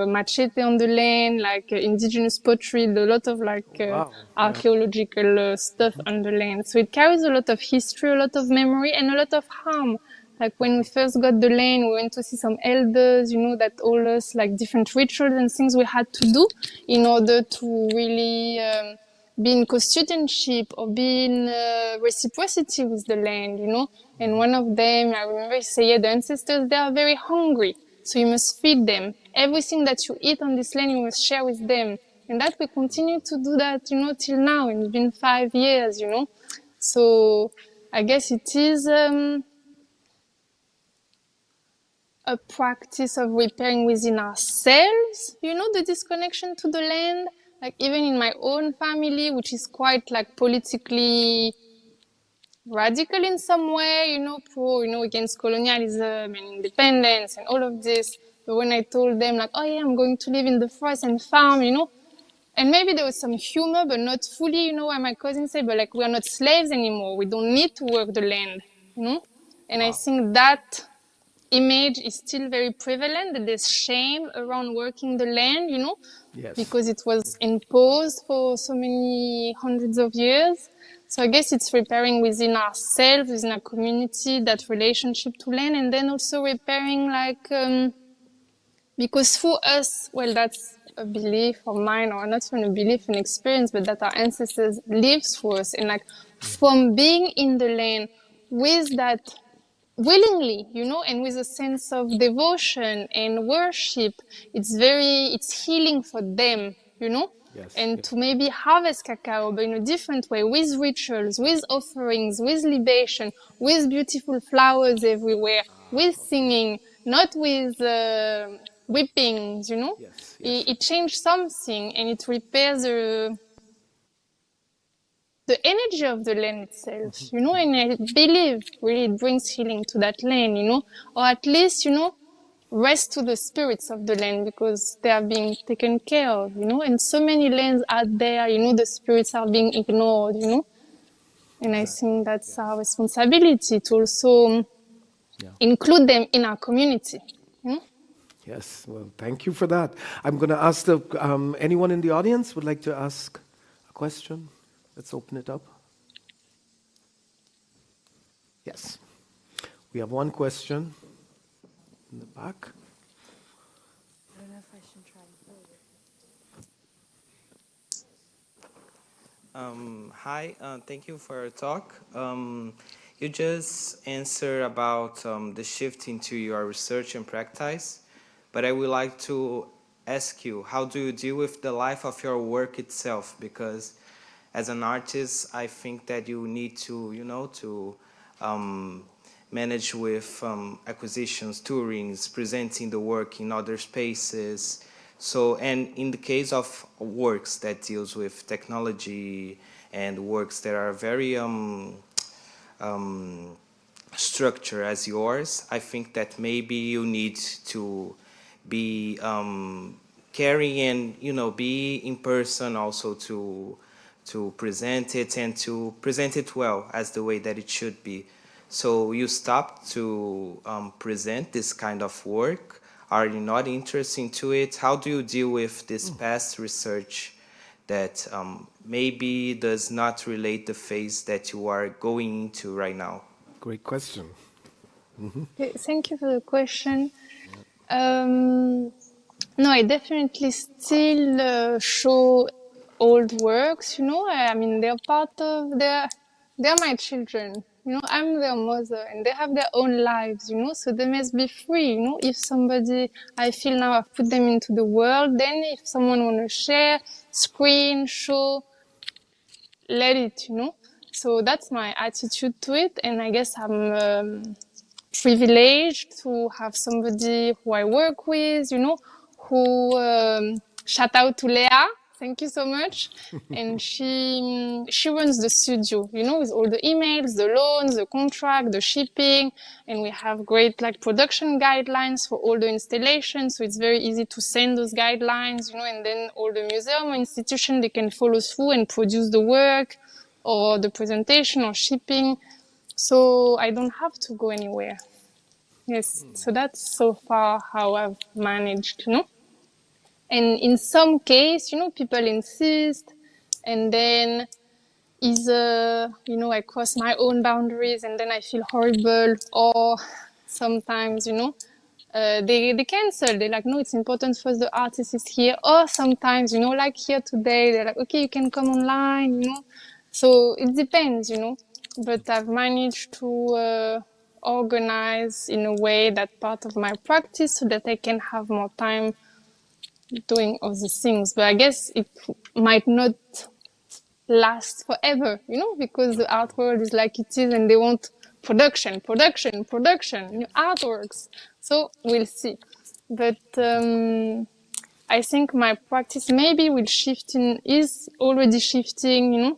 machete on the land, like indigenous pottery, a lot of like Wow. Yeah. archaeological stuff on the land. So it carries a lot of history, a lot of memory, and a lot of harm. Like when we first got the land, we went to see some elders, you know, that told us like different rituals and things we had to do in order to really be in co-studentship or be in reciprocity with the land, you know. And one of them, I remember, he said, yeah, the ancestors, they are very hungry, so you must feed them. Everything that you eat on this land, you must share with them. And that we continue to do that, you know, till now. And it's been 5 years, you know. So I guess it is a practice of repairing within ourselves, you know, the disconnection to the land. Like even in my own family, which is quite like politically radical in some way, you know, pro, you know, against colonialism and independence and all of this. But when I told them like, oh yeah, I'm going to live in the forest and farm, you know, and maybe there was some humor, but not fully, you know, what my cousin said, but like, we are not slaves anymore. We don't need to work the land, you know? And I think that image is still very prevalent, that there's shame around working the land, you know, Yes. because it was imposed for so many hundreds of years. So I guess it's repairing within ourselves, within our community, that relationship to land, and then also repairing like, because for us, well, that's a belief of mine, or not even a belief, an experience, but that our ancestors lived for us. And like from being in the land with that willingly, you know, and with a sense of devotion and worship, it's healing for them, you know? Yes. And to maybe harvest cacao, but in a different way, with rituals, with offerings, with libation, with beautiful flowers everywhere, with singing, not with whippings, you know? Yes. It changed something, and it repairs the energy of the land itself, you know, and I believe really it brings healing to that land, you know, or at least, you know, rest to the spirits of the land because they are being taken care of, you know, and so many lands out there, you know, the spirits are being ignored, you know, and I think that's our responsibility to also include them in our community, you know. Yes. Well, thank you for that. I'm going to ask the anyone in the audience would like to ask a question. Let's open it up. Yes. We have one question in the back. I don't know if I should try. Hi, thank you for your talk. You just answered about the shift into your research and practice, but I would like to ask you, how do you deal with the life of your work itself? Because as an artist, I think that you need to, you know, to manage with acquisitions, tourings, presenting the work in other spaces. So, and in the case of works that deals with technology and works that are very structured as yours, I think that maybe you need to be carrying and, you know, be in person also to present it and to present it well as the way that it should be. So you stopped to present this kind of work. Are you not interested into it? How do you deal with this past research that maybe does not relate the phase that you are going into right now? Great question. Okay, thank you for the question. No, I definitely still show old works, you know. I mean, they're part of they're my children, you know. I'm their mother, and they have their own lives, you know. So they must be free, you know. If somebody, I feel now I've put them into the world, then if someone want to share, screen, show, let it, you know. So that's my attitude to it, and I guess I'm privileged to have somebody who I work with, you know, who shout out to Leah. Thank you so much. And she runs the studio, you know, with all the emails, the loans, the contract, the shipping, and we have great like production guidelines for all the installations. So it's very easy to send those guidelines, you know, and then all the museum or institution, they can follow through and produce the work or the presentation or shipping. So I don't have to go anywhere. Yes, so that's so far how I've managed, you know. And in some case, you know, people insist, and then either, you know, I cross my own boundaries and then I feel horrible, or sometimes, you know, they cancel. They're like, no, it's important for the artist is here. Or sometimes, you know, like here today, they're like, okay, you can come online, you know. So it depends, you know. But I've managed to organize in a way that part of my practice so that I can have more time doing other things. But I guess it might not last forever, you know, because the art world is like it is and they want production, new artworks. So we'll see. But I think my practice maybe will is already shifting,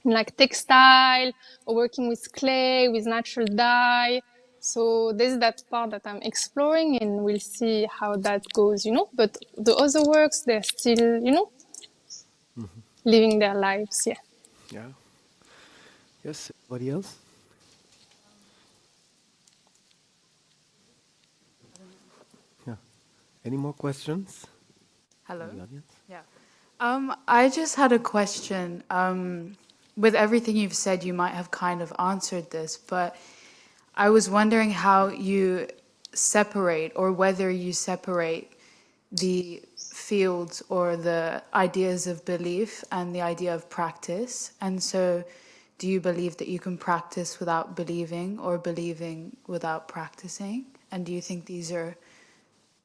like textile or working with clay, with natural dye. So there's that part that I'm exploring, and we'll see how that goes, But the other works, they're still, living their lives, yeah. Yeah. Yes, anybody else? Yeah. Any more questions Hello. from the audience? Yeah. I just had a question. With everything you've said, you might have kind of answered this, but I was wondering how you separate, or whether you separate the fields or the ideas of belief and the idea of practice. And so, do you believe that you can practice without believing, or believing without practicing? And do you think these are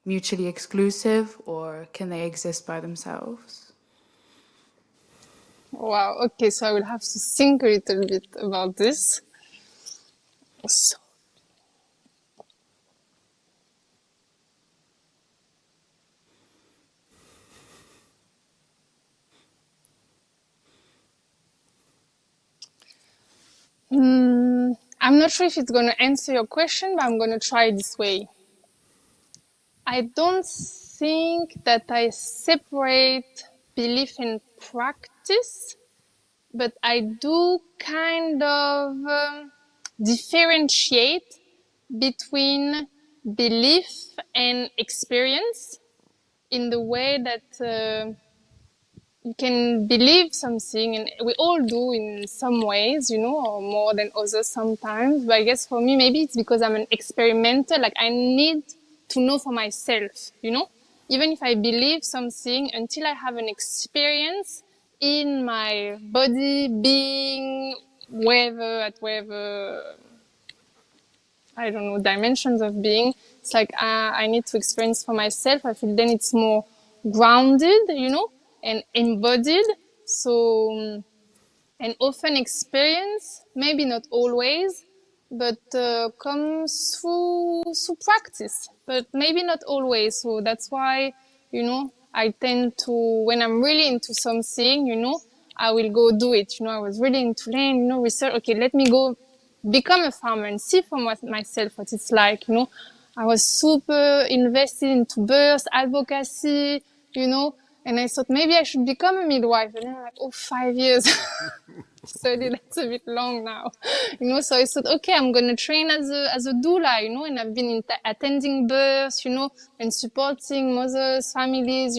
mutually exclusive, or can they exist by themselves? Wow, okay, so I will have to think a little bit about this. So, I'm not sure if it's going to answer your question, but I'm going to try this way. I don't think that I separate belief and practice, but I do kind of differentiate between belief and experience, in the way that you can believe something, and we all do in some ways, or more than others sometimes. But I guess for me, maybe it's because I'm an experimenter. Like, I need to know for myself, even if I believe something, until I have an experience in my body, being, wherever, I don't know, dimensions of being. It's like I need to experience for myself. I feel then it's more grounded, and embodied. So, and often experience, maybe not always, but comes through practice, but maybe not always. So that's why, I tend to, when I'm really into something, I will go do it. I was really into land, research. Okay, let me go become a farmer and see for myself what it's like. I was super invested into birth advocacy, and I thought maybe I should become a midwife. And then I'm like, 5 years. So that's a bit long now, So I thought, okay, I'm gonna train as a doula, and I've been attending births, and supporting mothers, families,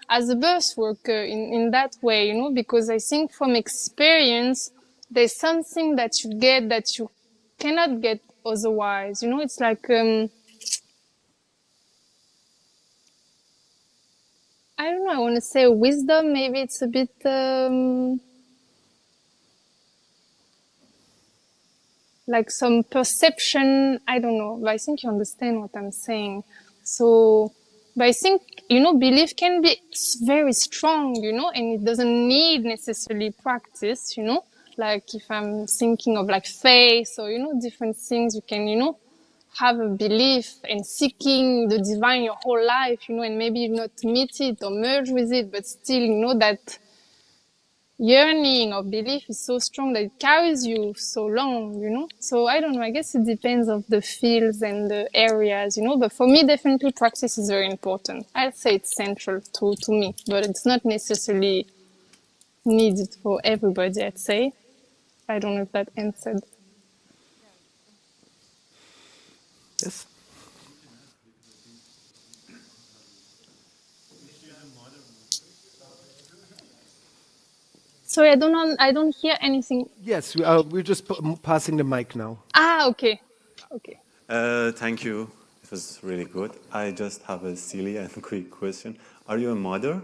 as a birth worker in that way, because I think from experience, there's something that you get that you cannot get otherwise. It's like, I don't know, I want to say wisdom. Maybe it's a bit, like some perception. I don't know, but I think you understand what I'm saying. So, but I think, belief can be very strong, and it doesn't need necessarily practice, like if I'm thinking of like faith or, different things, you can, have a belief and seeking the divine your whole life, and maybe not meet it or merge with it, but still, that yearning or belief is so strong that it carries you so long, So I don't know, I guess it depends of the fields and the areas, but for me, definitely practice is very important. I'd say it's central to me, but it's not necessarily needed for everybody, I'd say. I don't know if that answered. Yes. Sorry, I don't hear anything. Yes, we're just passing the mic now. Okay. Okay. Thank you. It was really good. I just have a silly and quick question. Are you a mother?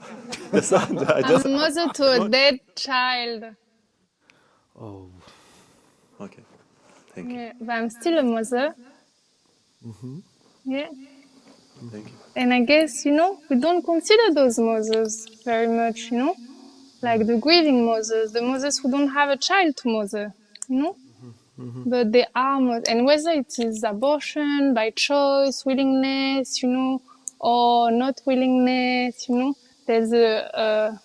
I'm a mother to a dead child. Oh. Okay. Thank you. Yeah, but I'm still a mother. Yeah. Thank you. And I guess, we don't consider those mothers very much, like the grieving mothers, the mothers who don't have a child to mother, you know? But they are, and whether it is abortion by choice, willingness, you know, or not willingness, you know, there's a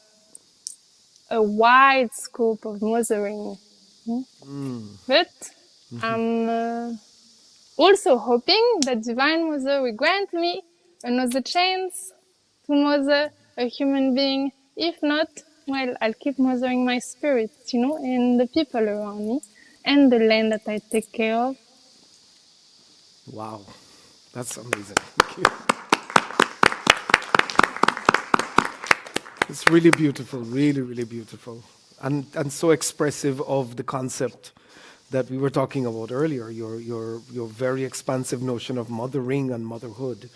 wide scope of mothering. But I'm also hoping that Divine Mother will grant me another chance to mother a human being. If not, well, I'll keep mothering my spirits, you know, and the people around me and the land that I take care of. Wow, that's amazing. Thank you. It's really beautiful, really, really beautiful, and so expressive of the concept that we were talking about earlier. Your very expansive notion of mothering and motherhood.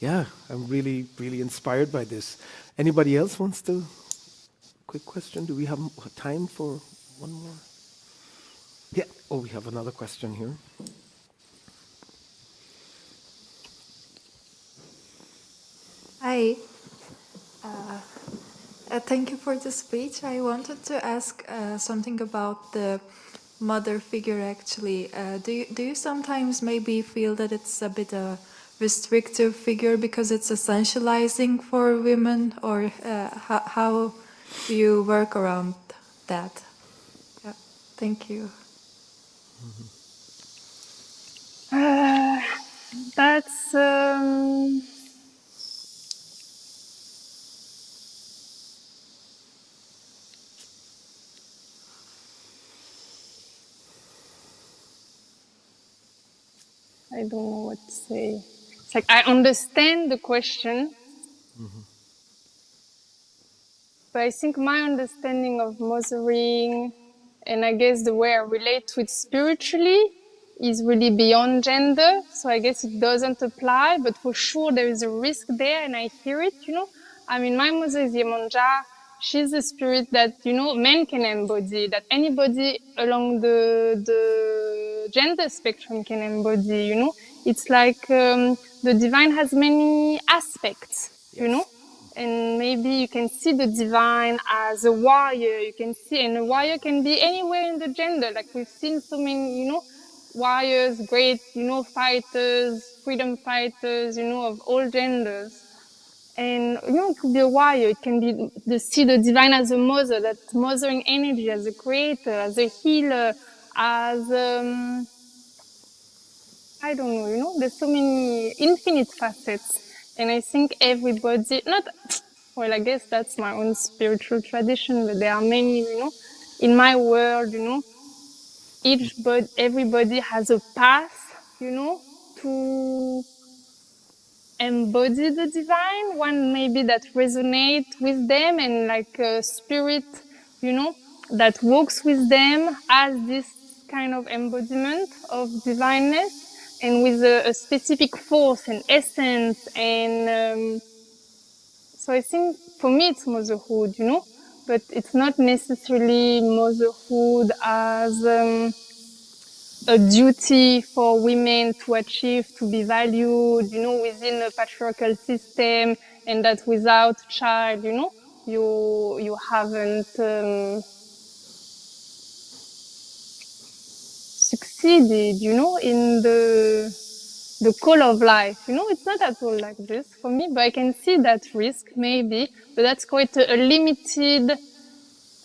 Yeah, I'm really, really inspired by this. Anybody else wants to? Quick question. Do we have time for one more? Yeah. Oh, we have another question here. Hi. Thank you for the speech. I wanted to ask something about the mother figure actually. Do you sometimes maybe feel that it's a bit a restrictive figure because it's essentializing for women, or how do you work around that? Yeah. Thank you. That's I don't know what to say. It's like I understand the question, but I think my understanding of mothering, and I guess the way I relate to it spiritually, is really beyond gender. So I guess it doesn't apply, but for sure there is a risk there, and I hear it, you know. I mean, my mother is Yemonja. She's a spirit that, you know, men can embody, that anybody along the gender spectrum can embody, you know. It's like the divine has many aspects, you know. And maybe you can see the divine as a warrior. You can see, and a warrior can be anywhere in the gender. Like we've seen so many, you know, warriors, great, you know, fighters, freedom fighters, you know, of all genders. And, you know, it could be a warrior. It can be see the divine as a mother, that mothering energy, as a creator, as a healer, as, I don't know, you know, there's so many infinite facets. And I think everybody, not, well, I guess that's my own spiritual tradition, but there are many, you know, in my world, you know, everybody has a path, you know, to embody the divine, one maybe that resonate with them, and like a spirit, you know, that walks with them as this kind of embodiment of divineness, and with a specific force and essence. And so I think for me it's motherhood, you know, but it's not necessarily motherhood as a duty for women to achieve, to be valued, you know, within a patriarchal system, and that without child, you know, you haven't succeeded, you know, in the call of life. You know, it's not at all like this for me, but I can see that risk maybe, but that's quite a limited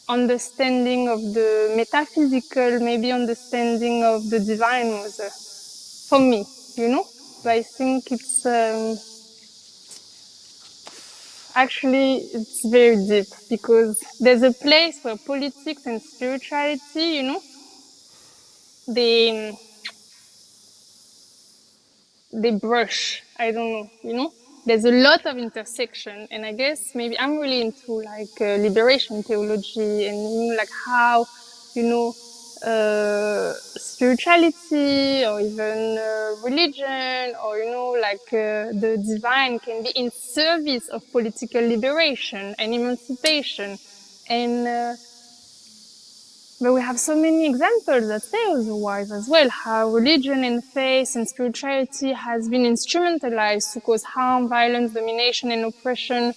understanding of the metaphysical, maybe understanding of the divine mother for me, you know. But I think it's actually it's very deep, because there's a place where politics and spirituality, you know, they brush. I don't know, you know. There's a lot of intersection, and I guess maybe I'm really into like liberation theology, and you know, like how, you know, spirituality, or even religion, or you know, like the divine can be in service of political liberation and emancipation. And but we have so many examples that say otherwise as well, how religion and faith and spirituality has been instrumentalized to cause harm, violence, domination, and oppression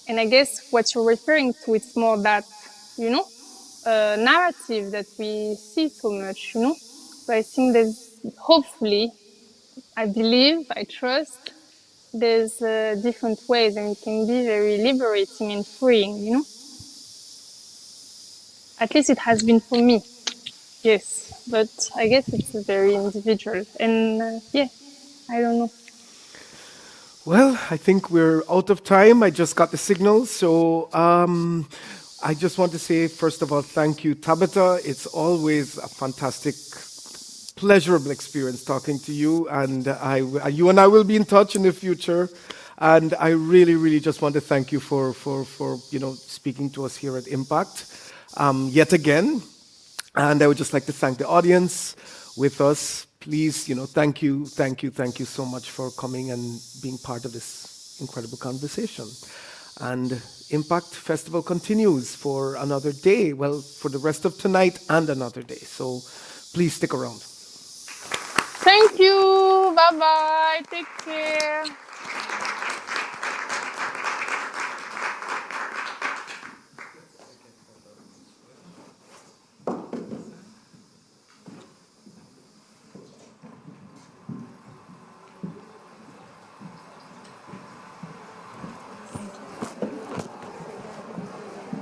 And I guess what you're referring to, it's more that, you know, narrative that we see so much, you know. So I think there's, hopefully, I believe, I trust, there's different ways, and it can be very liberating and freeing, you know. At least it has been for me, yes. But I guess it's very individual. And yeah, I don't know. Well, I think we're out of time. I just got the signal. So I just want to say, first of all, thank you, Tabita. It's always a fantastic, pleasurable experience talking to you. And you and I will be in touch in the future. And I really, really just want to thank you for speaking to us here at Impact yet again. And I would just like to thank the audience with us. Please, thank you so much for coming and being part of this incredible conversation. And Impact Festival continues for another day, well, for the rest of tonight and another day. So please stick around. Thank you. Bye-bye. Take care.